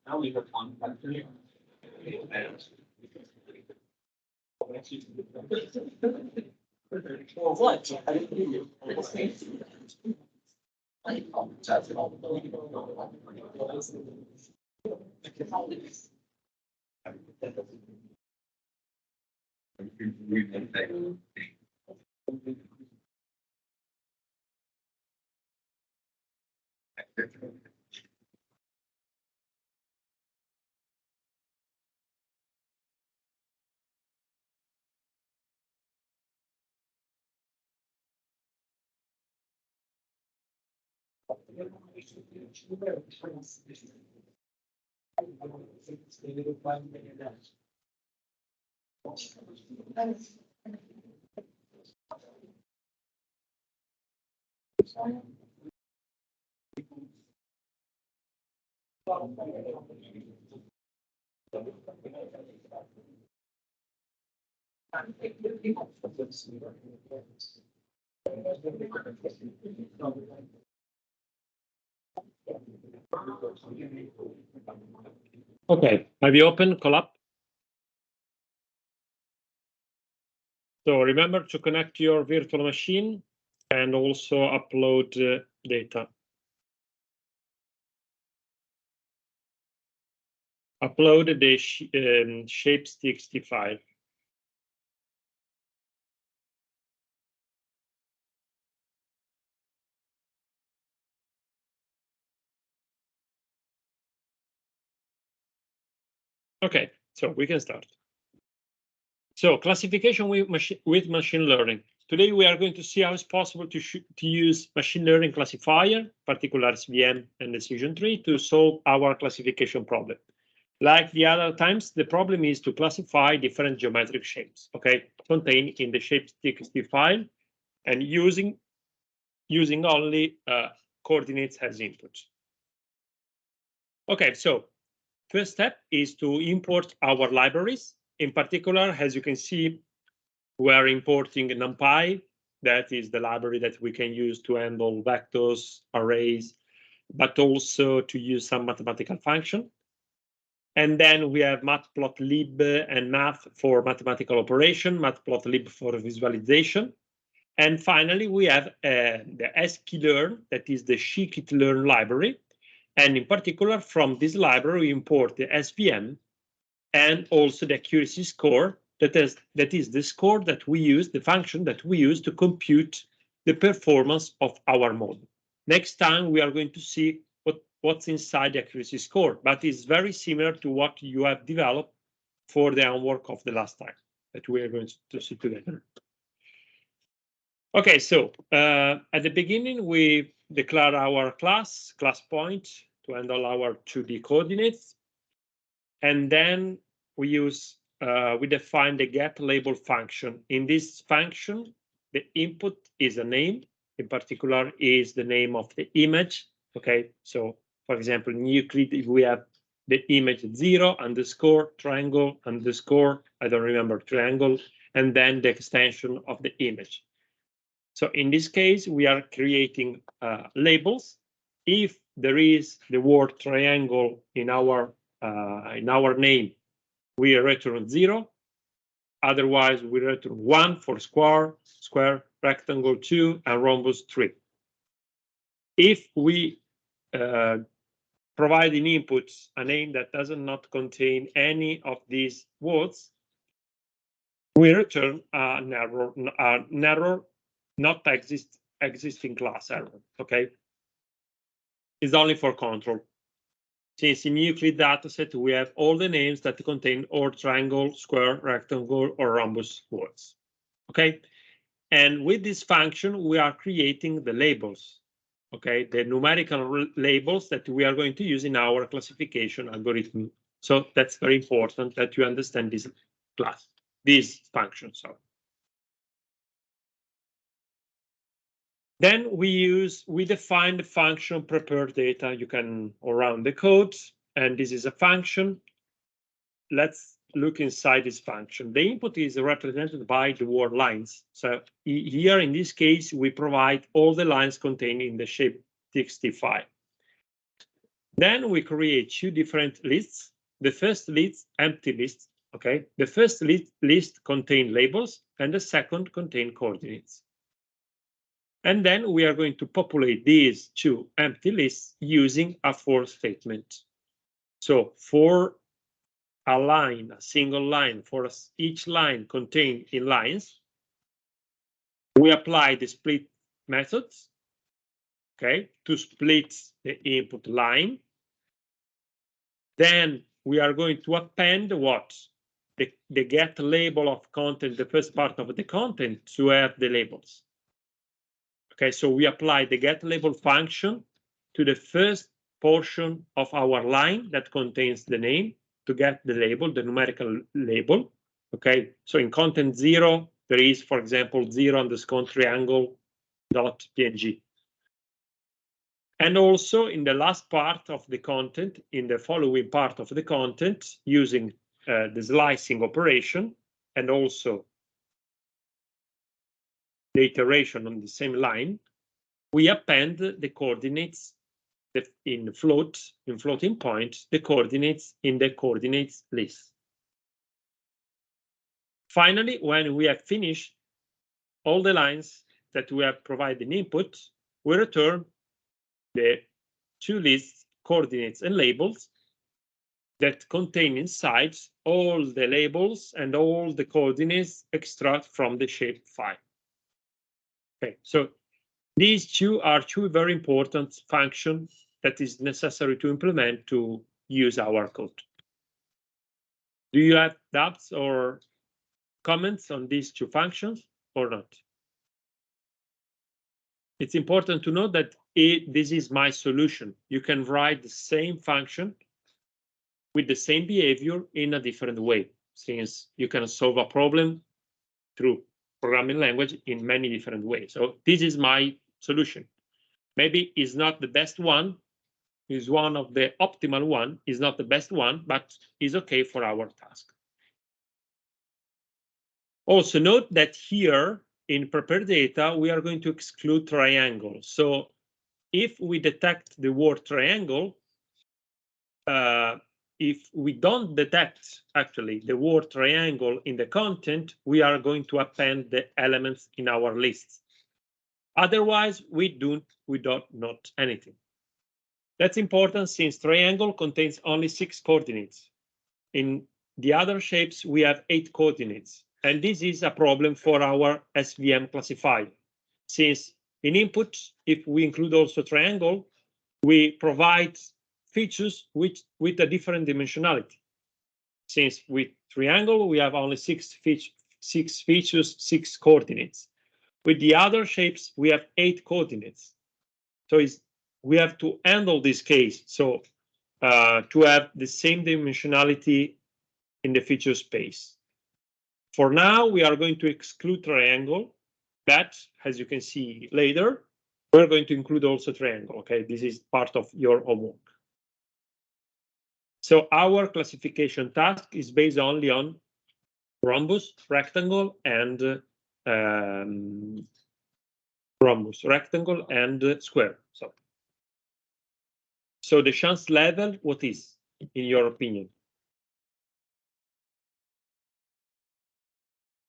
Now we have one country. Well, what? I didn't hear you. Okay, have you opened Colab? So remember to connect your virtual machine and also upload data. Upload the shapes.txt file. Okay, so we can start. So classification with machine learning. Today we are going to see how it's possible to use machine learning classifier, particular SVM and decision tree, to solve our classification problem. Like the other times, the problem is to classify different geometric shapes, okay, contained in the shapes.txt file, and using only coordinates as input. Okay, so first step is to import our libraries. In particular, as you can see, we are importing NumPy. That is the library that we can use to handle vectors, arrays, but also to use some mathematical function. And then we have matplotlib and math for mathematical operation, matplotlib for visualization. And finally, we have the sklearn, that is the scikit-learn library. And in particular, from this library, we import the SVM and also the accuracy score. That is the score that we use, the function that we use to compute the performance of our model. Next time, we are going to see what's inside the accuracy score, but it's very similar to what you have developed for the homework of the last time that we are going to see together. Okay, so at the beginning, we declare our class point to handle our 2D coordinates. And then we define the getLabel function. In this function, the input is a name. In particular, is the name of the image. Okay, so for example, in Euclid, if we have the image 0 underscore triangle underscore, I don't remember, triangle, and then the extension of the image. So in this case, we are creating labels. If there is the word triangle in our name, we return 0. Otherwise, we return 1 for square, rectangle 2, and rhombus 3. If we provide in inputs a name that does not contain any of these words, we return an error not existing class error. Okay, it's only for control. Since in Euclid dataset we have all the names that contain or triangle, square, rectangle, or rhombus words. Okay, and with this function we are creating the labels. Okay, the numerical labels that we are going to use in our classification algorithm. So that's very important that you understand this class, this function. Sorry. Then we define the function prepare data. You can run the code, and this is a function. Let's look inside this function. The input is represented by the word lines. So here in this case, we provide all the lines contained in the shape.txt file. Then we create two different lists. The first list, empty list. Okay, the first list contain labels, and the second contain coordinates. And then we are going to populate these two empty lists using a for statement. So for a line, a single line, for each line contained in lines, we apply the split methods, okay, to split the input line. Then we are going to append what? The get label of content, the first part of the content, to have the labels. Okay, so we apply the getLabel function to the first portion of our line that contains the name to get the label, the numerical label. Okay, so in content 0, there is, for example, 0 underscore triangle dot png. And also in the last part of the content, in the following part of the content, using the slicing operation and also the iteration on the same line, we append the coordinates in floating points, the coordinates in the coordinates list. Finally, when we have finished all the lines that we have provided in input, we return the two lists, coordinates and labels, that contain inside all the labels and all the coordinates extract from the shape file. Okay, so these two are two very important functions that is necessary to implement to use our code. Do you have doubts or comments on these two functions or not? It's important to note that this is my solution. You can write the same function with the same behavior in a different way, since you can solve a problem through programming language in many different ways. So this is my solution. Maybe it's not the best one, is one of the optimal one, is not the best one, but is okay for our task. Also note that here in prepared data, we are going to exclude triangle. So if we detect the word triangle, if we don't detect actually the word triangle in the content, we are going to append the elements in our list. Otherwise, we don't note anything. That's important since triangle contains only 6 coordinates. In the other shapes, we have 8 coordinates. And this is a problem for our SVM classifier. Since in input, if we include also triangle, we provide features with a different dimensionality. Since with triangle, we have only 6 features, 6 coordinates. With the other shapes, we have 8 coordinates. So we have to handle this case. So to have the same dimensionality in the feature space. For now, we are going to exclude triangle, but as you can see later, we're going to include also triangle. Okay, this is part of your homework. So our classification task is based only on rhombus, rectangle, and square. So the chance level, what is, in your opinion?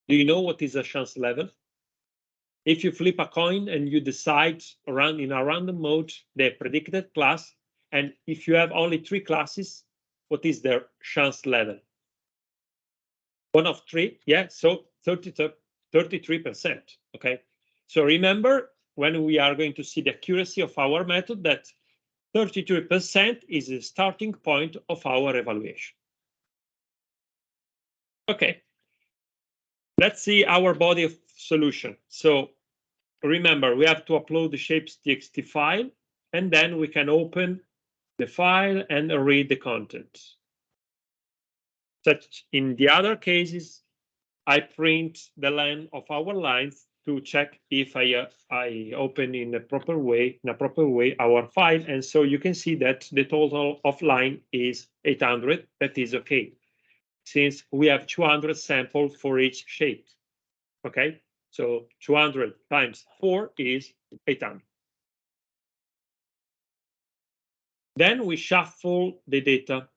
Do you know what is a chance level? If you flip a coin and you decide in a random mode the predicted class, and if you have only 3 classes, what is their chance level? 1 of 3, yeah, so 33%, okay? So remember, when we are going to see the accuracy of our method, that 33% is the starting point of our evaluation. Okay, let's see our body of solution. So remember, we have to upload the shapes.txt file, and then we can open the file and read the content. Such in the other cases, I print the line of our lines to check if I open in a proper way our file, and so you can see that the total of line is 800. That is okay, since we have 200 samples for each shape. Okay, so 200 times 4 is 800. Then we shuffle the data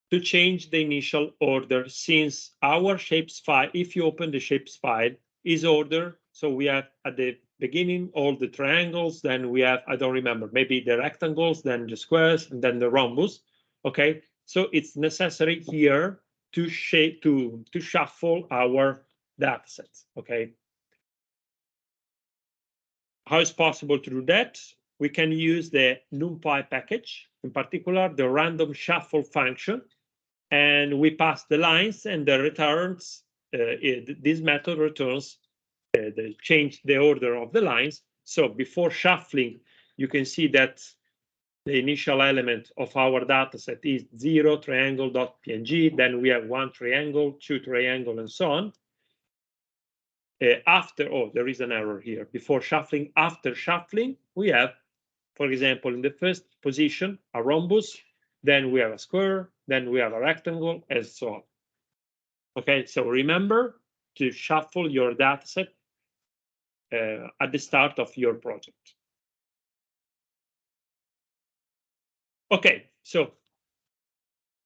to change the initial order, since our shapes file, if you open the shapes file, is ordered. So we have at the beginning all the triangles, then we have, I don't remember, maybe the rectangles, then the squares, and then the rhombus. Okay, so it's necessary here to shuffle our data sets. Okay, how is possible to do that? We can use the NumPy package, in particular the random shuffle function, and we pass the lines, and the returns. This method returns change the order of the lines. So before shuffling, you can see that the initial element of our data set is 0 triangle.png. Then we have 1 triangle, 2 triangle, and so on. There is an error here. Before shuffling, after shuffling, we have for example, in the first position, a rhombus, then we have a square, then we have a rectangle, and so on. Okay, so remember to shuffle your dataset at the start of your project. Okay, so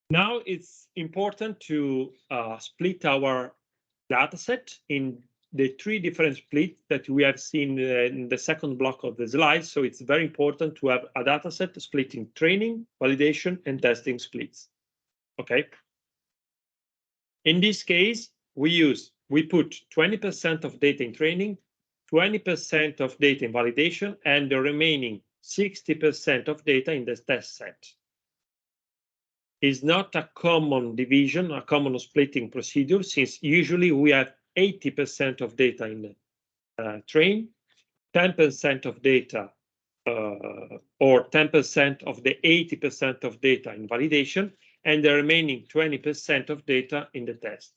now it's important to split our dataset in the three different splits that we have seen in the second block of the slide. So it's very important to have a dataset split in training, validation, and testing splits. Okay. In this case, we put 20% of data in training, 20% of data in validation, and the remaining 60% of data in the test set. Is not a common division, a common splitting procedure, since usually we have 80% of data in train, 10% of data, or 10% of the 80% of data in validation, and the remaining 20% of data in the test.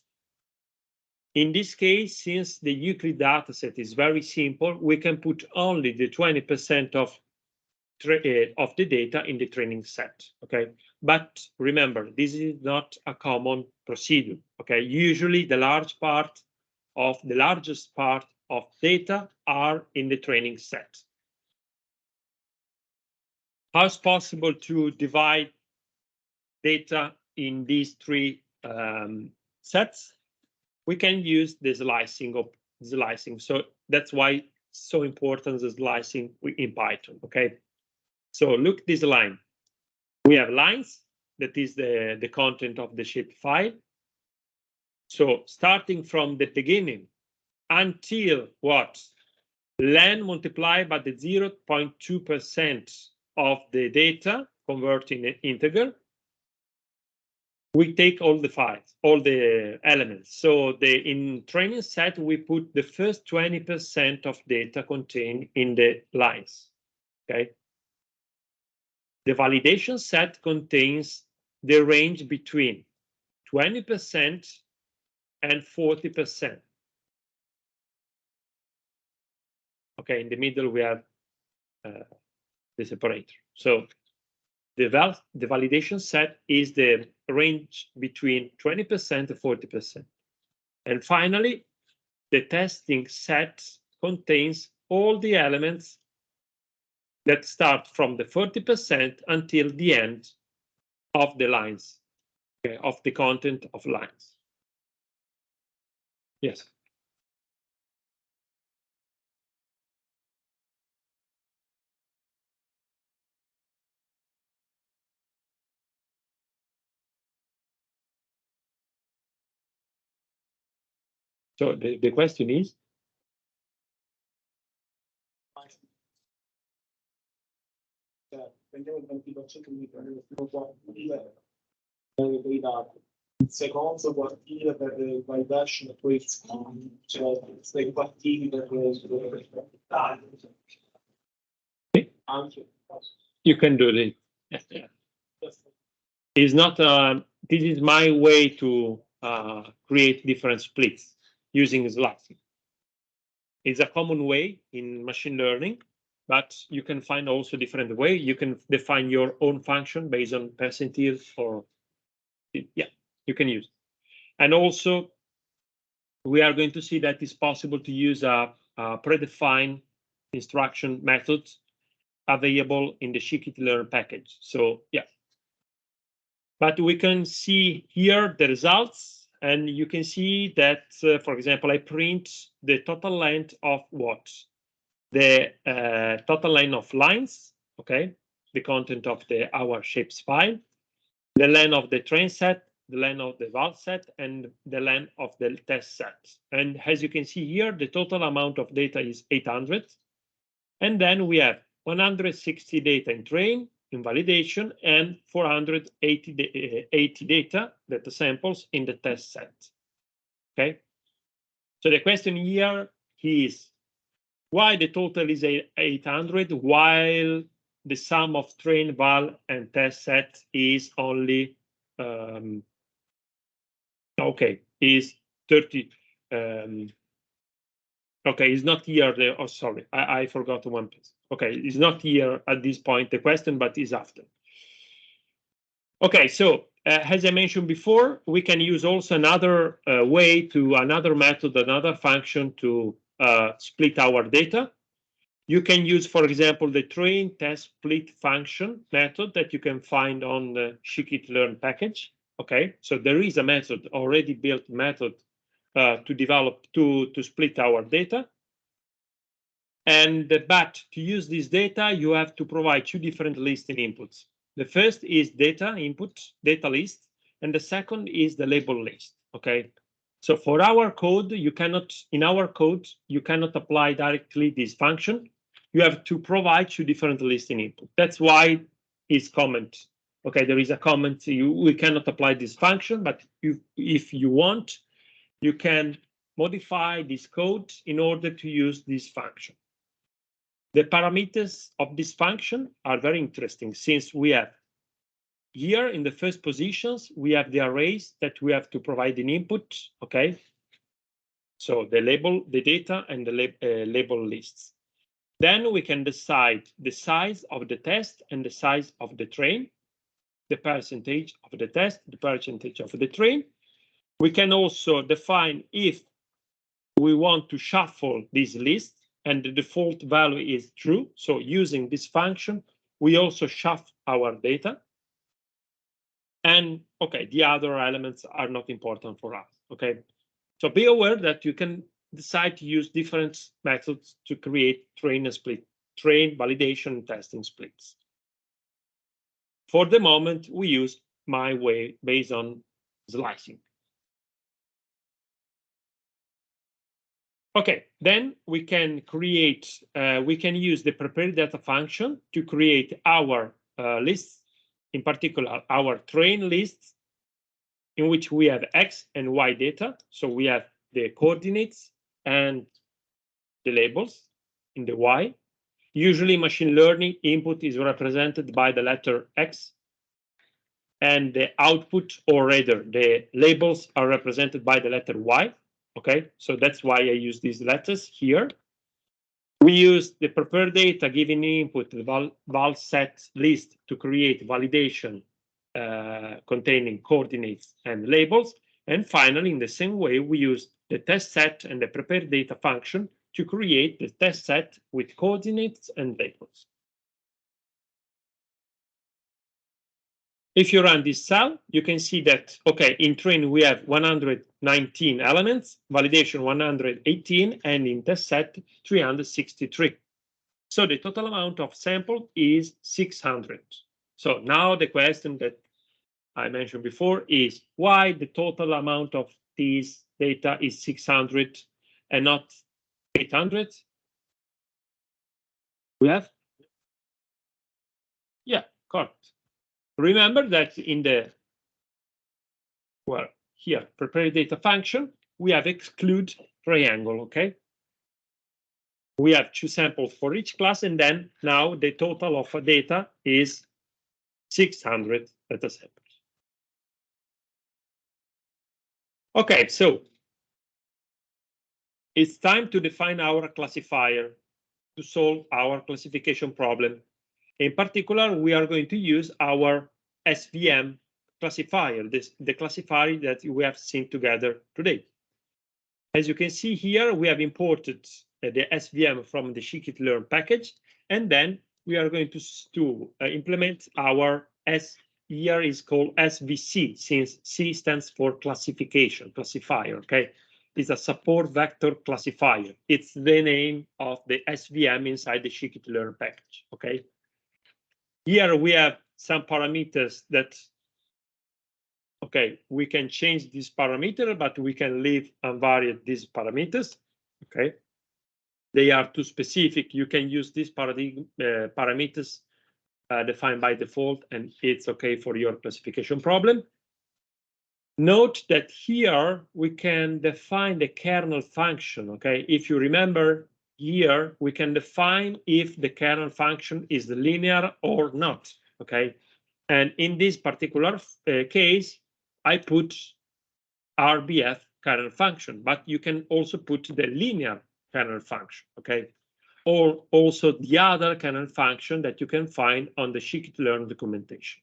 In this case, since the Euclid dataset is very simple, we can put only the 20% of the data in the training set. Okay, but remember, this is not a common procedure. Okay, usually the largest part of data are in the training set. How is possible to divide data in these three sets? We can use the slicing. So that's why it's so important, the slicing in Python. Okay. So look this line. We have lines, that is the content of the shape file. So starting from the beginning until what? Len multiplied by the 0.2% of the data, converting an integer. We take all the files, all the elements. So in training set, we put the first 20% of data contained in the lines. Okay. The validation set contains the range between 20% and 40%. Okay, in the middle we have the separator. So the validation set is the range between 20% and 40%. And finally, the testing set contains all the elements that start from the 40% until the end of the lines, okay, of the content of lines. Yes. So the question is? Prendiamo il 20% di prendere il primo quartile dei dati, il secondo quartile per il validation e poi cioè 6 quartili per anche. You can do it. It's not this is my way to create different splits using slicing. It's a common way in machine learning, but you can find also different way. You can define your own function based on percentiles, or yeah, you can use. And also, we are going to see that it's possible to use a predefined instruction method available in the scikit-learn package. So yeah, but we can see here the results, and you can see that, for example, I print the total length of what? The total length of lines, okay, the content of our shapes file, the length of the train set, the length of the val set, and the length of the test set. And as you can see here, the total amount of data is 800. And then we have 160 data in train, in validation, and 480 data samples in the test set. Okay. So the question here is, why the total is 800 while the sum of train, val, and test set is only okay, is 30. Okay, it's not here. Oh, sorry, I forgot one piece. Okay, it's not here at this point, the question, but is after. Okay, so as I mentioned before, we can use also another another method, another function to split our data. You can use, for example, the train test split function method that you can find on the scikit-learn package. Okay, so there is a method, already built method to develop to split our data. But to use this data, you have to provide two different listing inputs. The first is data input, data list, and the second is the label list. Okay, so for our code, in our code, you cannot apply directly this function. You have to provide two different listing input. That's why it's comment. Okay, there is a comment. We cannot apply this function, but if you want, you can modify this code in order to use this function. The parameters of this function are very interesting, since we have here in the first positions, we have the arrays that we have to provide an input. Okay, so the label, the data, and the label lists. Then we can decide the size of the test and the size of the train, the percentage of the test, the percentage of the train. We can also define if we want to shuffle this list and the default value is true. So using this function, we also shuffle our data. And okay, the other elements are not important for us. Okay, so be aware that you can decide to use different methods to create train and split, train, validation, and testing splits. For the moment, we use my way based on slicing. Okay, then we can create, we can use the prepared data function to create our lists, in particular our train lists, in which we have X and Y data. So we have the coordinates and the labels in the Y. Usually machine learning input is represented by the letter X, and the output, or rather the labels, are represented by the letter Y. Okay, so that's why I use these letters here. We use the prepared data given input, the val set list, to create validation containing coordinates and labels. And finally, in the same way, we use the test set and the prepared data function to create the test set with coordinates and labels. If you run this cell, you can see that, okay, in train we have 119 elements, validation 118, and in test set 363. So the total amount of sample is 600. So now the question that I mentioned before is why the total amount of these data is 600 and not 800? We have? Yeah, correct. Remember that in the, well, here, prepared data function, we have exclude triangle, okay? We have two samples for each class, and then now the total of data is 600 data samples. Okay, so it's time to define our classifier to solve our classification problem. In particular, we are going to use our SVM classifier, the classifier that we have seen together today. As you can see here, we have imported the SVM from the scikit-learn package, and then we are going to implement our here is called SVC, since C stands for classification, classifier, okay? It's a support vector classifier. It's the name of the SVM inside the scikit-learn package, okay? Here we have some parameters that, okay, we can change this parameter, but we can leave unvaried these parameters, okay? They are too specific. You can use these parameters defined by default, and it's okay for your classification problem. Note that here we can define the kernel function, okay? If you remember, here we can define if the kernel function is linear or not, okay? And in this particular case, I put RBF kernel function, but you can also put the linear kernel function, okay? or also the other kernel function that you can find on the scikit-learn documentation.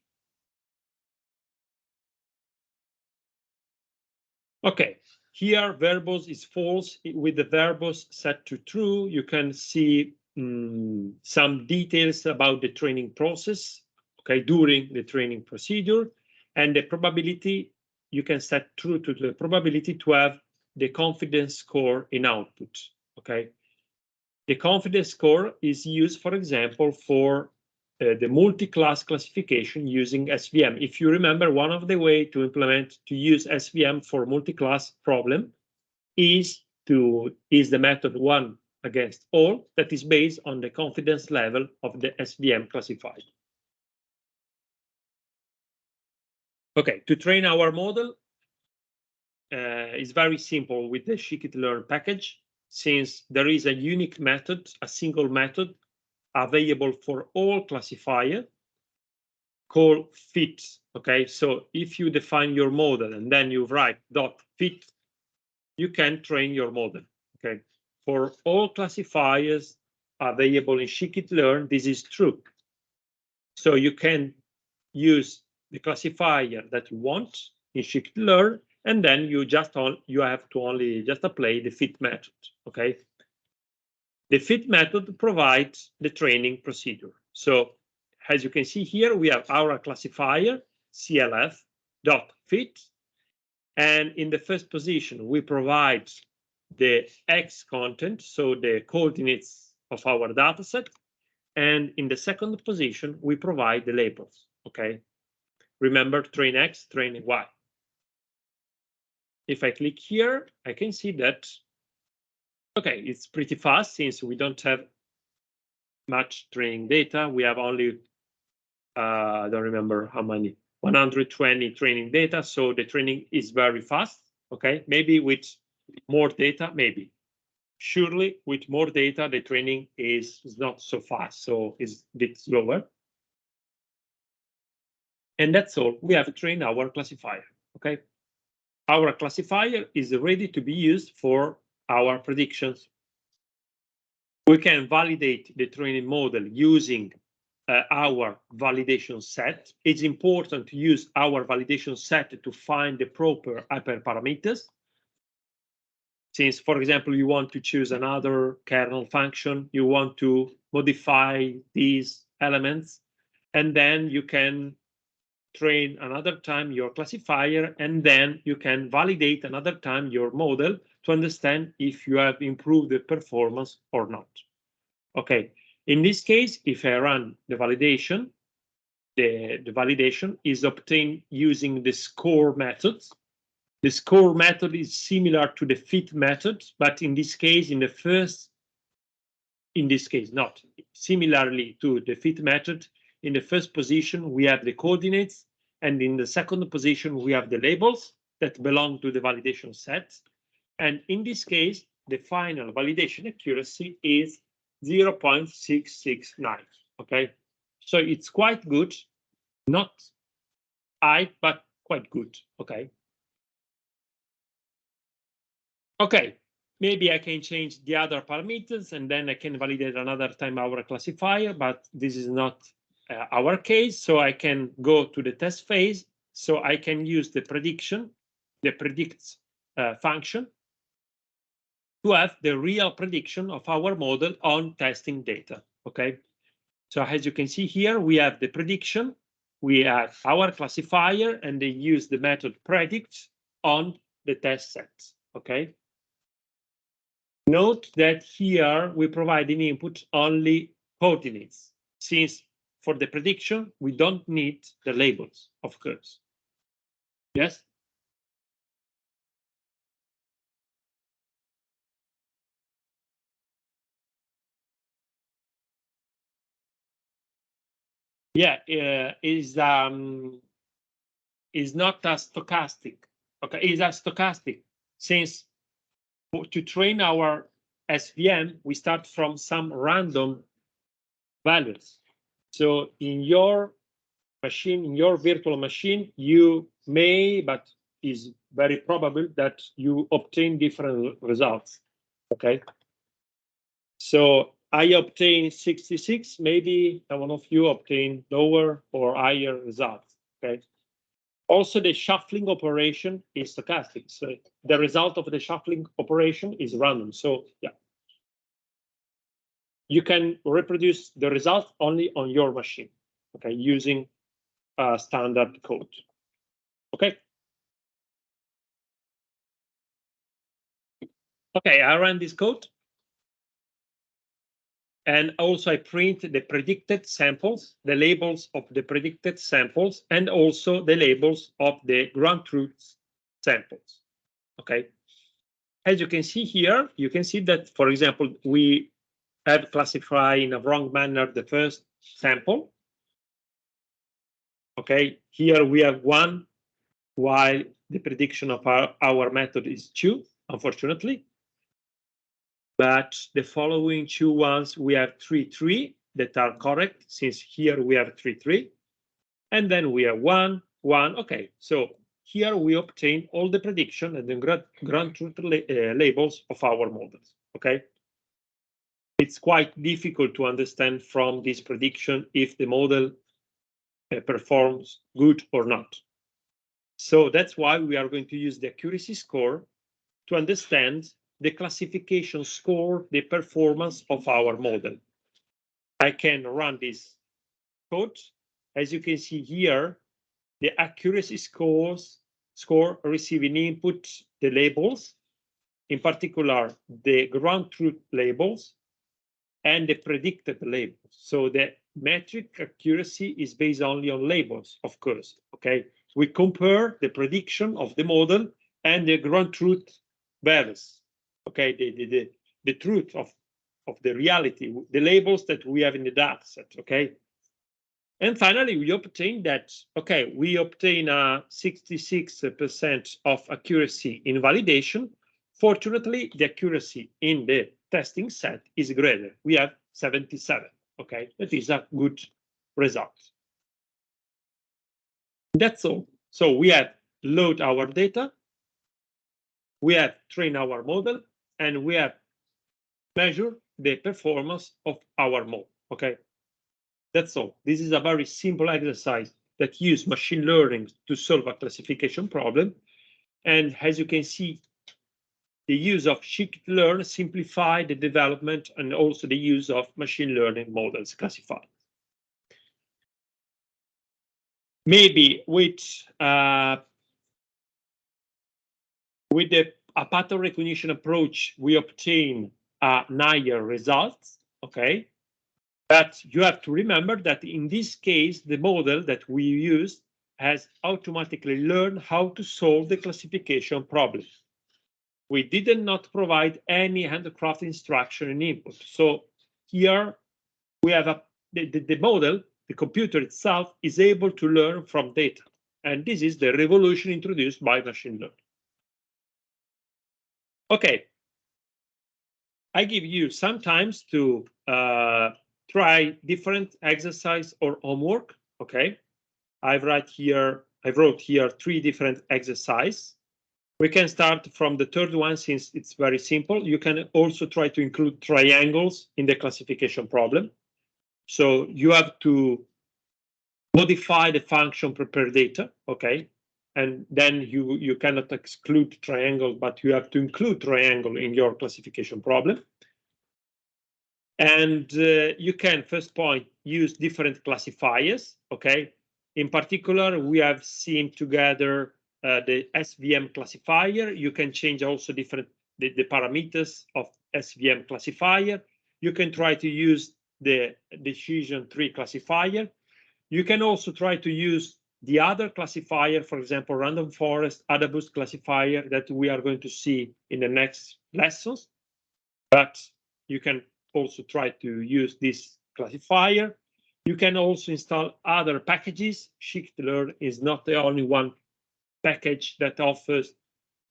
Okay, here verbose is false. With the verbose set to true, you can see some details about the training process, okay, during the training procedure, and the probability, you can set true to the probability to have the confidence score in output, okay? The confidence score is used, for example, for the multi-class classification using SVM. If you remember, one of the way to use SVM for multi-class problem is the method one against all that is based on the confidence level of the SVM classified. Okay, to train our model is very simple with the scikit-learn package, since there is a unique method, a single method available for all classifier called fit. Okay, so if you define your model and then you write .fit, you can train your model. Okay, for all classifiers available in scikit-learn, this is true. So you can use the classifier that you want in scikit-learn, and then you have to only just apply the fit method. Okay. The fit method provides the training procedure. So as you can see here, we have our classifier CLF.fit. And in the first position, we provide the X content, so the coordinates of our dataset. And in the second position, we provide the labels. Okay. Remember, train X, train Y. If I click here, I can see that, okay, it's pretty fast since we don't have much training data. We have only, I don't remember how many, 120 training data. So the training is very fast. Okay, maybe with more data, maybe. Surely with more data, the training is not so fast. So it's a bit slower. And that's all. We have trained our classifier. Okay. Our classifier is ready to be used for our predictions. We can validate the training model using our validation set. It's important to use our validation set to find the proper hyperparameters. Since, for example, you want to choose another kernel function, you want to modify these elements, and then you can train another time your classifier, and then you can validate another time your model to understand if you have improved the performance or not. Okay, in this case, if I run the validation, the validation is obtained using the score method. The score method is similar to the fit method, but in this case, not similarly to the fit method. In the first position, we have the coordinates, and in the second position, we have the labels that belong to the validation set. And in this case, the final validation accuracy is 0.669. Okay, so it's quite good, not high, but quite good. Okay. Okay, maybe I can change the other parameters, and then I can validate another time our classifier, but this is not our case. So I can go to the test phase. So I can use the prediction, the predicts function, to have the real prediction of our model on testing data. Okay, so as you can see here, we have the prediction, we have our classifier, and they use the method predict on the test set. Okay. Note that here we provide in input only coordinates, since for the prediction, we don't need the labels of curves. Yes? Yeah, is not a stochastic. Okay, is a stochastic, since to train our SVM, we start from some random values. So in your machine, in your virtual machine, you may, but is very probable that you obtain different results. Okay. So I obtain 66, maybe one of you obtain lower or higher results, okay? Also, the shuffling operation is stochastic, so the result of the shuffling operation is random, so yeah. You can reproduce the result only on your machine, okay, using a standard code, okay? Okay, I ran this code. And also I print the predicted samples, the labels of the predicted samples, and also the labels of the ground truth samples. Okay. As you can see here, you can see that, for example, we have classified in a wrong manner the first sample. Okay, here we have 1, while the prediction of our method is 2, unfortunately. But the following 2 ones, we have 3, 3 that are correct, since here we have 3, 3. And then we have 1, 1. Okay, so here we obtain all the prediction and the ground truth labels of our models. Okay. It's quite difficult to understand from this prediction if the model performs good or not. So that's why we are going to use the accuracy score to understand the classification score, the performance of our model. I can run this code. As you can see here, the accuracy score receiving input, the labels, in particular, the ground truth labels and the predicted labels. So the metric accuracy is based only on labels, of course, okay? We compare the prediction of the model and the ground truth values. Okay, the truth of the reality, the labels that we have in the data set, okay? And finally, we obtain that, okay, we obtain a 66% of accuracy in validation. Fortunately, the accuracy in the testing set is greater. We have 77, okay? That is a good result. That's all. So we have load our data, we have train our model, and we have measure the performance of our model, okay? That's all. This is a very simple exercise that uses machine learning to solve a classification problem. And as you can see, the use of scikit-learn simplify the development and also the use of machine learning models classified. Maybe with a pattern recognition approach, we obtain higher results, okay? But you have to remember that in this case, the model that we use has automatically learned how to solve the classification problem. We did not provide any handcraft instruction in input. So here we have the model, the computer itself is able to learn from data. And this is the revolution introduced by machine learning. Okay. I give you some time to try different exercise or homework. Okay. I wrote here 3 different exercises. We can start from the third one since it's very simple. You can also try to include triangles in the classification problem. So you have to modify the function prepare data, okay? And then you cannot exclude triangle, but you have to include triangle in your classification problem. And you can, first point, use different classifiers, okay? In particular, we have seen together the SVM classifier. You can change also the parameters of SVM classifier. You can try to use the decision tree classifier. You can also try to use the other classifier, for example, random forest, AdaBoost classifier that we are going to see in the next lessons. But you can also try to use this classifier. You can also install other packages. Scikit-learn is not the only one package that offers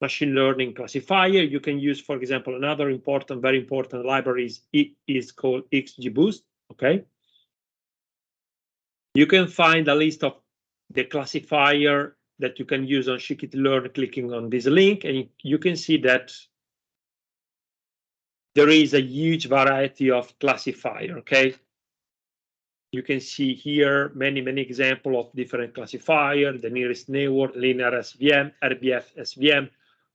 machine learning classifier. You can use, for example, another important, very important library is called XGBoost, okay? You can find a list of the classifier that you can use on Scikit-learn clicking on this link, and you can see that there is a huge variety of classifier, okay? You can see here many examples of different classifier, the nearest neighbor, linear SVM, RBF SVM,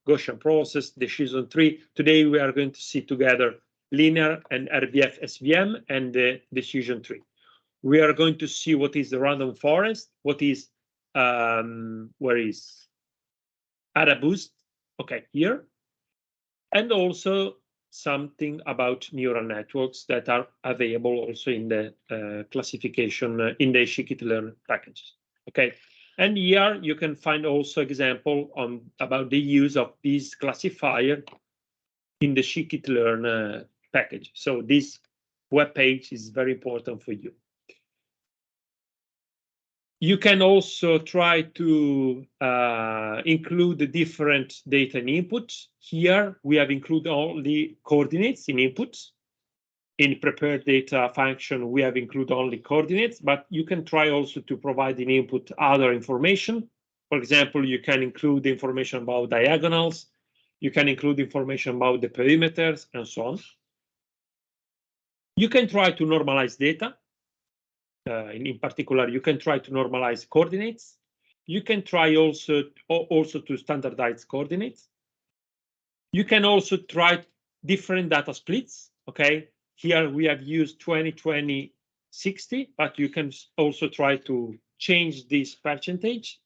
Gaussian process, decision tree. Today we are going to see together linear and RBF SVM and the decision tree. We are going to see what is the random forest, what is, where is AdaBoost, okay, here. And also something about neural networks that are available also in the classification in the scikit-learn packages. Okay, and here you can find also example on about the use of this classifier in the scikit-learn package. So this web page is very important for you. You can also try to include the different data in inputs. Here we have included only coordinates in inputs. In prepared data function, we have included only coordinates, but you can try also to provide in input other information. For example, you can include information about diagonals. You can include information about the perimeters and so on. You can try to normalize data. In particular, you can try to normalize coordinates. You can try also to standardize coordinates. You can also try different data splits. Okay, here we have used 20-20-60, but you can also try to change this percentage.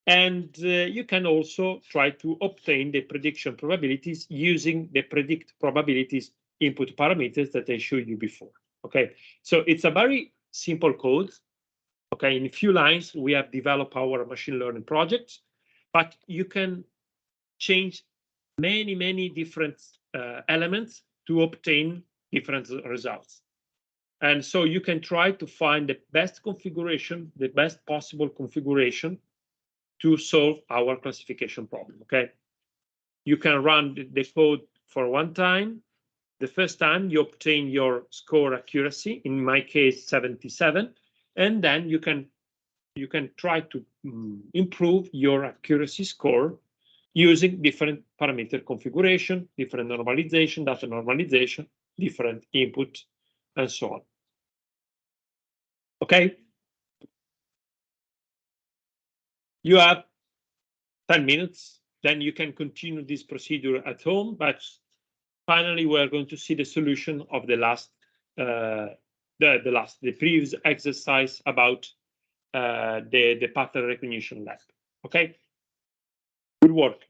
And you can also try to obtain the prediction probabilities using the predict probabilities input parameters that I showed you before. Okay, so it's a very simple code. Okay, in a few lines, we have developed our machine learning project, but you can change many different elements to obtain different results. And so you can try to find the best configuration, the best possible configuration to solve our classification problem, okay? You can run the code for one time. The first time you obtain your score accuracy, in my case 77, and then you can try to improve your accuracy score using different parameter configuration, different normalization, data normalization, different input, and so on. Okay? You have 10 minutes, then you can continue this procedure at home, but finally, we're going to see the solution of the last, the previous exercise about the pattern recognition lab. Okay, good work.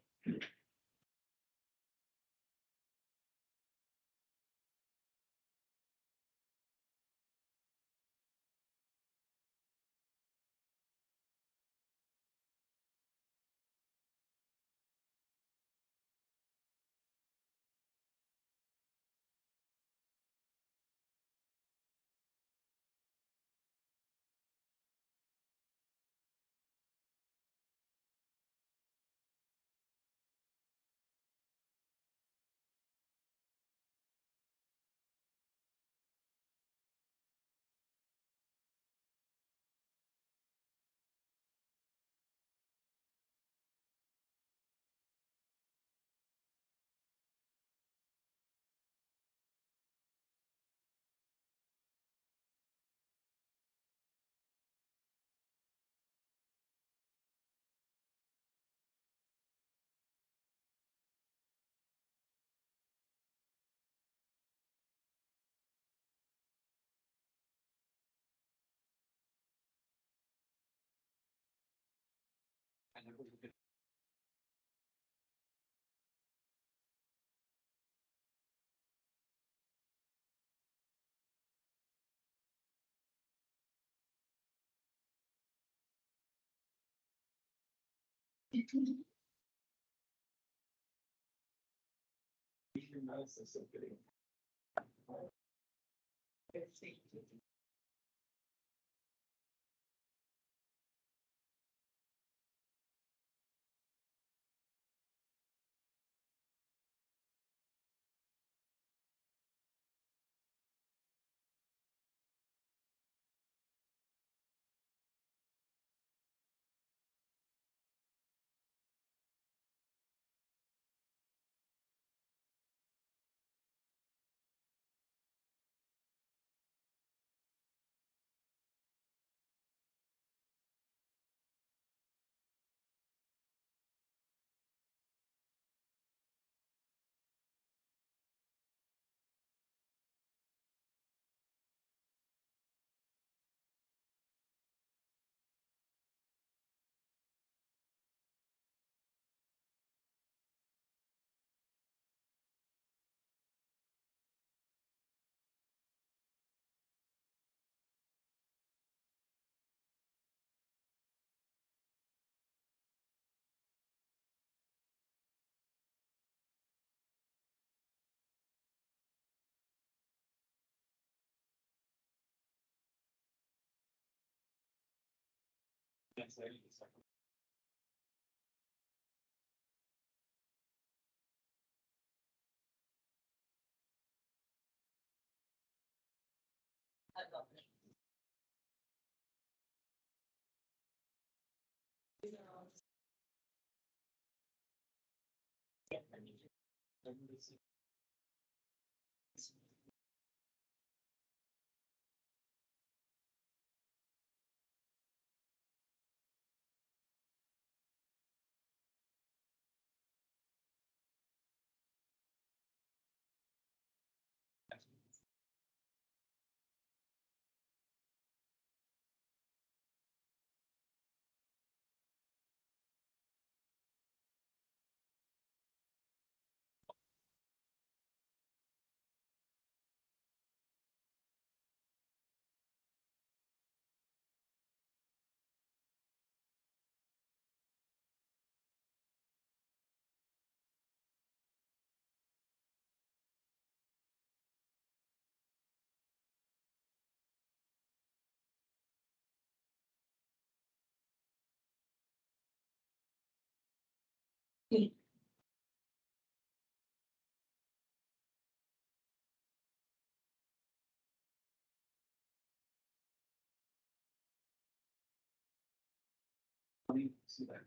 See that.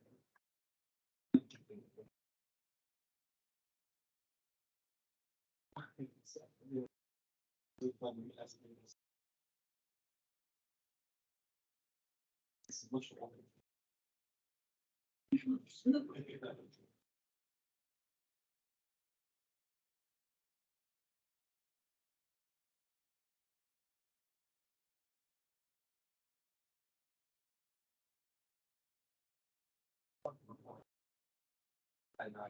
I know.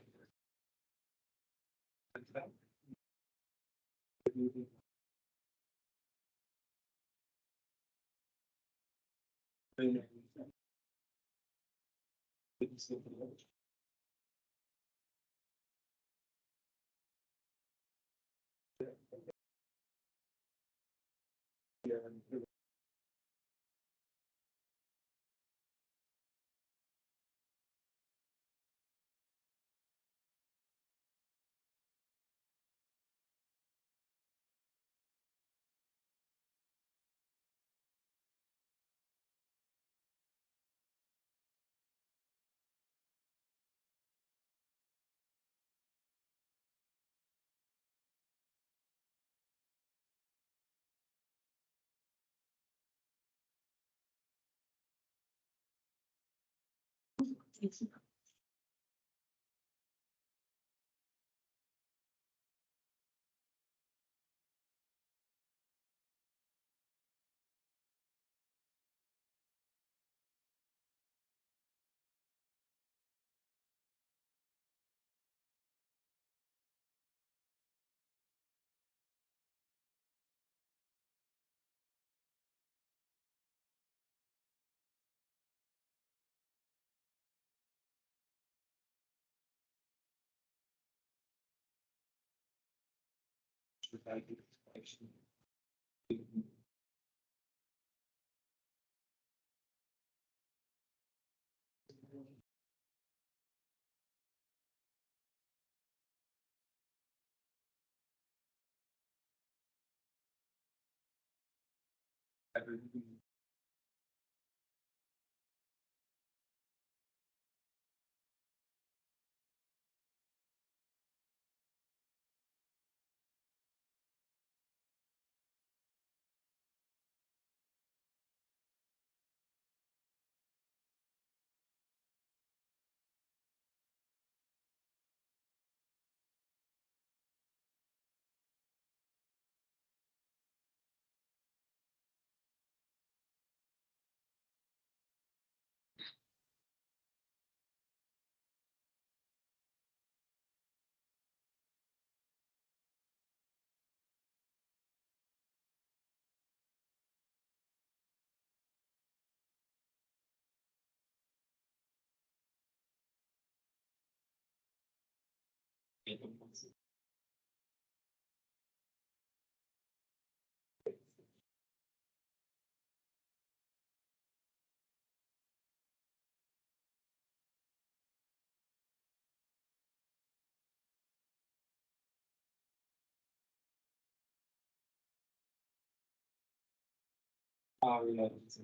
Oh, yeah. It's a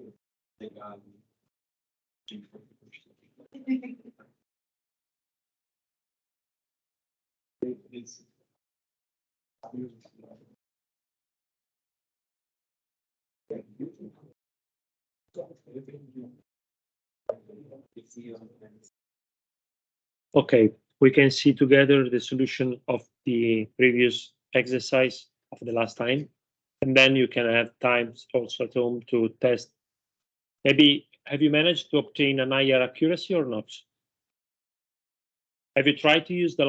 big, it's- Okay, we can see together the solution of the previous exercise of the last time. And then you can have time also at home to test. Maybe, have you managed to obtain an higher accuracy or not? Have you tried to use the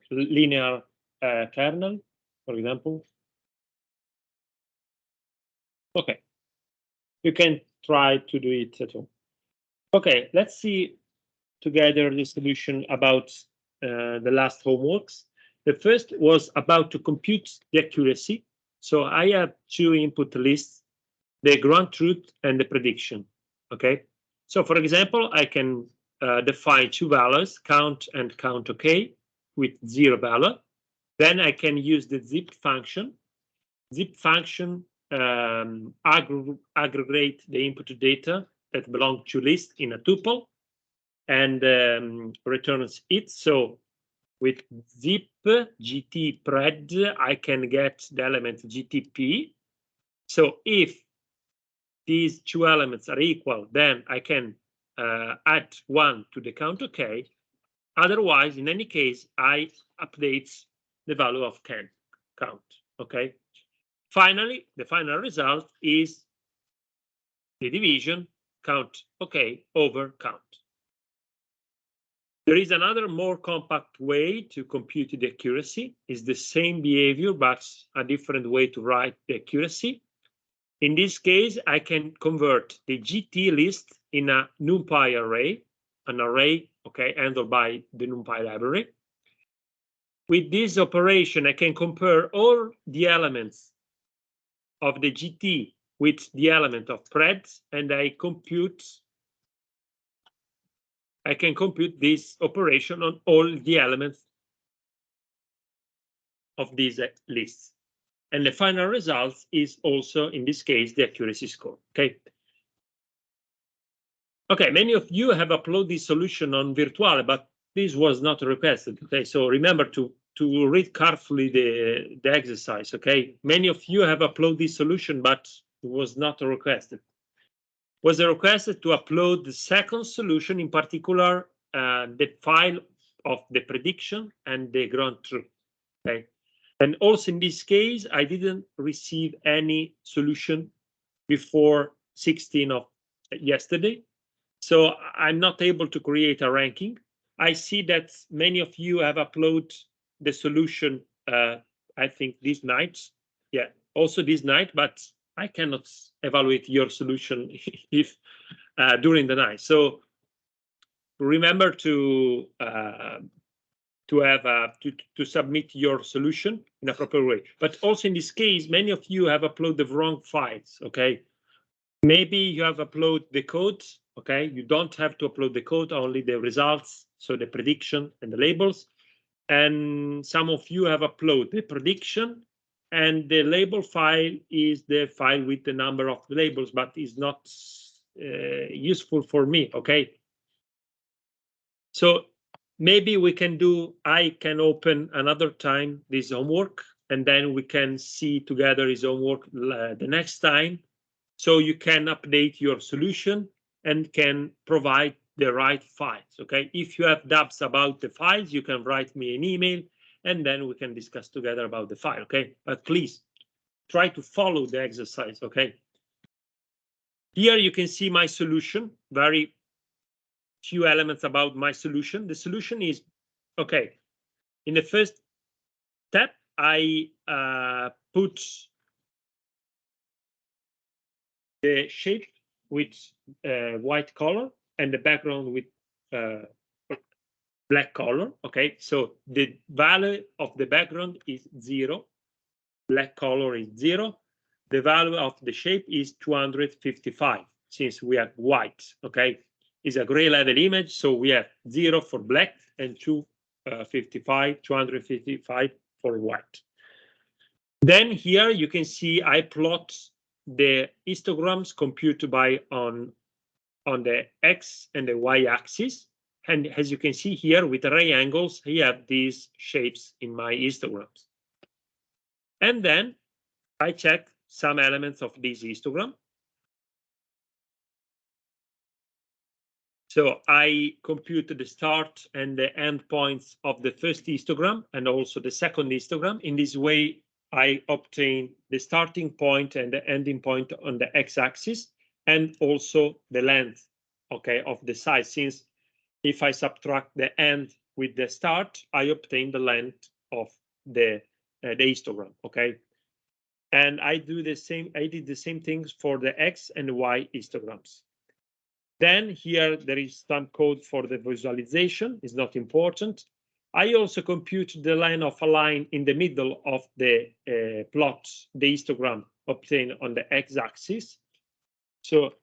linear kernel, for example? Okay, you can try to do it at home. Okay, let's see together the solution about the last homeworks. The first was about to compute the accuracy. So I have two input lists, the ground truth and the prediction. Okay, so for example, I can define two values, count and count OK, with 0 value. Then I can use the zip function. Zip function aggregate the input data that belong to list in a tuple and returns it. So with zip gt pred, I can get the element gtp. So if these two elements are equal, then I can add 1 to the count OK. Otherwise, in any case, I update the value of count. Okay. Finally, the final result is the division count OK over count. There is another more compact way to compute the accuracy. It's the same behavior, but a different way to write the accuracy. In this case, I can convert the GT list in a NumPy array, an array, okay, handled by the NumPy library. With this operation, I can compare all the elements of the GT with the element of pred, and I can compute this operation on all the elements of these lists. And the final result is also, in this case, the accuracy score. Okay. Okay, many of you have uploaded this solution on Virtuale, but this was not requested. Okay, so remember to read carefully the exercise. Okay, many of you have uploaded this solution, but it was not requested. Was requested to upload the second solution, in particular, the file of the prediction and the ground truth. Okay, and also in this case, I didn't receive any solution before 16 of yesterday. So I'm not able to create a ranking. I see that many of you have uploaded the solution, I think this night. Yeah, also this night, but I cannot evaluate your solution if during the night. So remember to submit your solution in a proper way. But also in this case, many of you have uploaded the wrong files. Okay, maybe you have uploaded the code. Okay, you don't have to upload the code, only the results, so the prediction and the labels. And some of you have uploaded the prediction, and the label file is the file with the number of the labels, but is not useful for me. Okay, so maybe we can I can open another time this homework, and then we can see together his homework the next time, so you can update your solution and can provide the right files. Okay, if you have doubts about the files, you can write me an email, and then we can discuss together about the file. Okay, but please try to follow the exercise. Okay, here you can see my solution. Very few elements about my solution. The solution is, okay, in the first step, I put the shape with white color and the background with black color. Okay, so the value of the background is 0, black color is 0, the value of the shape is 255, since we have white. Okay, is a gray level image, so we have 0 for black and 255 for white. Then here you can see I plot the histograms computed by on the X and the Y axis. And as you can see here with the right angles, I have these shapes in my histograms. And then I check some elements of this histogram. So I compute the start and the end points of the first histogram and also the second histogram. In this way, I obtain the starting point and the ending point on the x-axis and also the length, okay, of the side. Since if I subtract the end with the start, I obtain the length of the histogram, okay? And I did the same things for the X and Y histograms. Then here there is some code for the visualization, it's not important. I also compute the line of a line in the middle of the plot, the histogram obtained on the x-axis. So,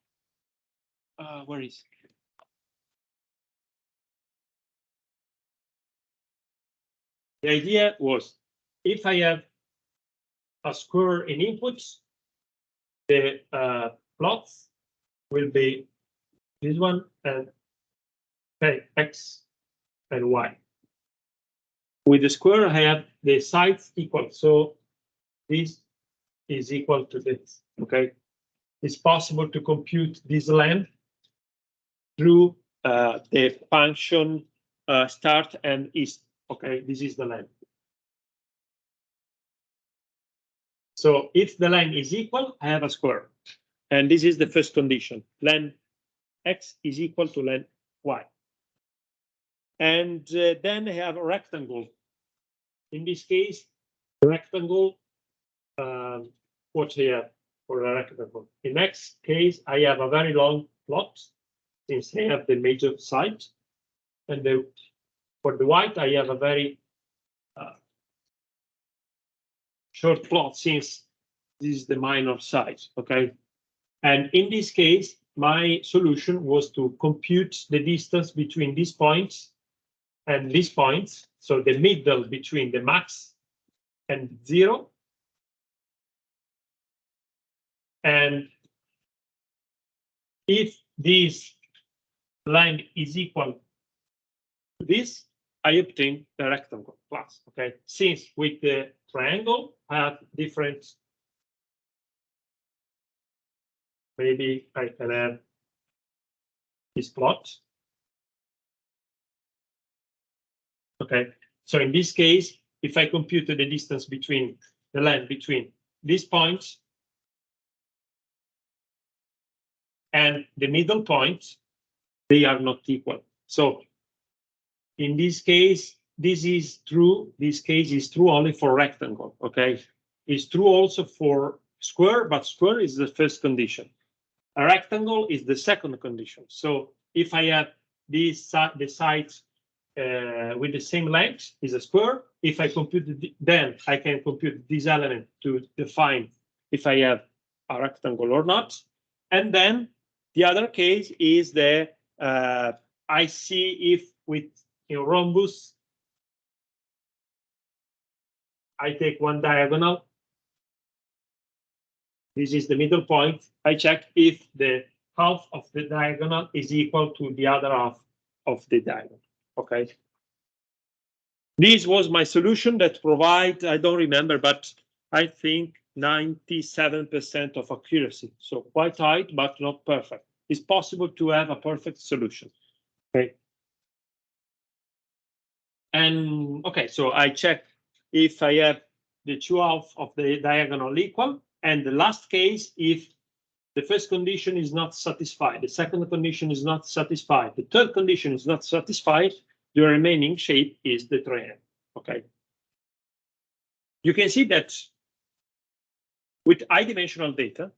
where is it? The idea was, if I have a square in inputs, the plots will be this one and X and Y. With the square, I have the sides equal, so this is equal to this, okay? It's possible to compute this length through the function start and is, okay? This is the length. So if the length is equal, I have a square. And this is the first condition. Length X is equal to length Y. And then I have a rectangle. In this case, the rectangle, what I have for a rectangle? In next case, I have a very long plot, since I have the major side. And for the white, I have a very short plot, since this is the minor side, okay? And in this case, my solution was to compute the distance between these points and these points, so the middle between the max and 0. And if this line is equal to this, I obtain the rectangle class, okay? Since with the triangle, I have different, maybe I can have this plot. Okay, so in this case, if I compute the distance between the length between these points and the middle point, they are not equal. So in this case, this is true. This case is true only for rectangle. Okay, it's true also for square, but square is the first condition. A rectangle is the second condition. So if I have these the sides with the same length is a square. If I compute it, then I can compute this element to define if I have a rectangle or not. And then the other case is the I see if with a rhombus I take one diagonal. This is the middle point. I check if the half of the diagonal is equal to the other half of the diagonal. Okay. This was my solution that provide, I don't remember, but I think 97% of accuracy. So quite high, but not perfect. It's possible to have a perfect solution. Okay. And okay, so I check if I have the two halves of the diagonal equal. And the last case, if the first condition is not satisfied, the second condition is not satisfied, the third condition is not satisfied, the remaining shape is the triangle. Okay. You can see that with high dimensional data,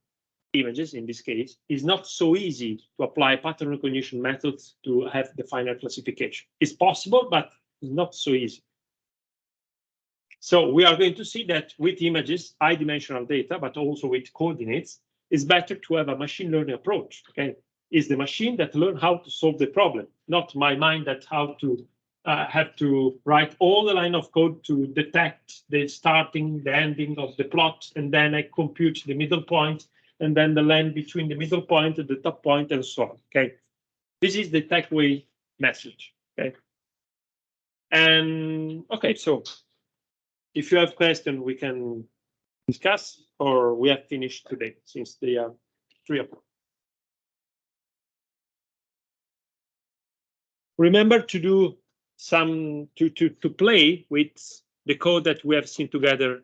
images in this case, is not so easy to apply pattern recognition methods to have the final classification. It's possible, but it's not so easy. So we are going to see that with images, high dimensional data, but also with coordinates, it's better to have a machine learning approach. Okay, it's the machine that learn how to solve the problem, not my mind that how to have to write all the line of code to detect the starting, the ending of the plot, and then I compute the middle point, and then the line between the middle point and the top point, and so on. Okay, this is the takeaway message. Okay, and okay, so if you have questions, we can discuss, or we have finished today since they are 3 o'clock. Remember to do some to play with the code that we have seen together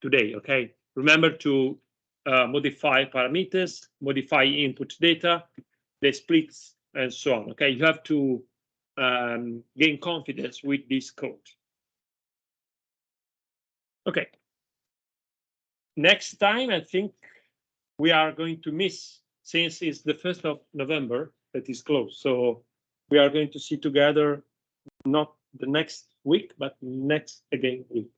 today. Okay, remember to modify parameters, modify input data, the splits, and so on. Okay, you have to gain confidence with this code. Okay. Next time, I think we are going to miss, since it's the 1st of November that is closed. So we are going to see together, not the next week, but next again week.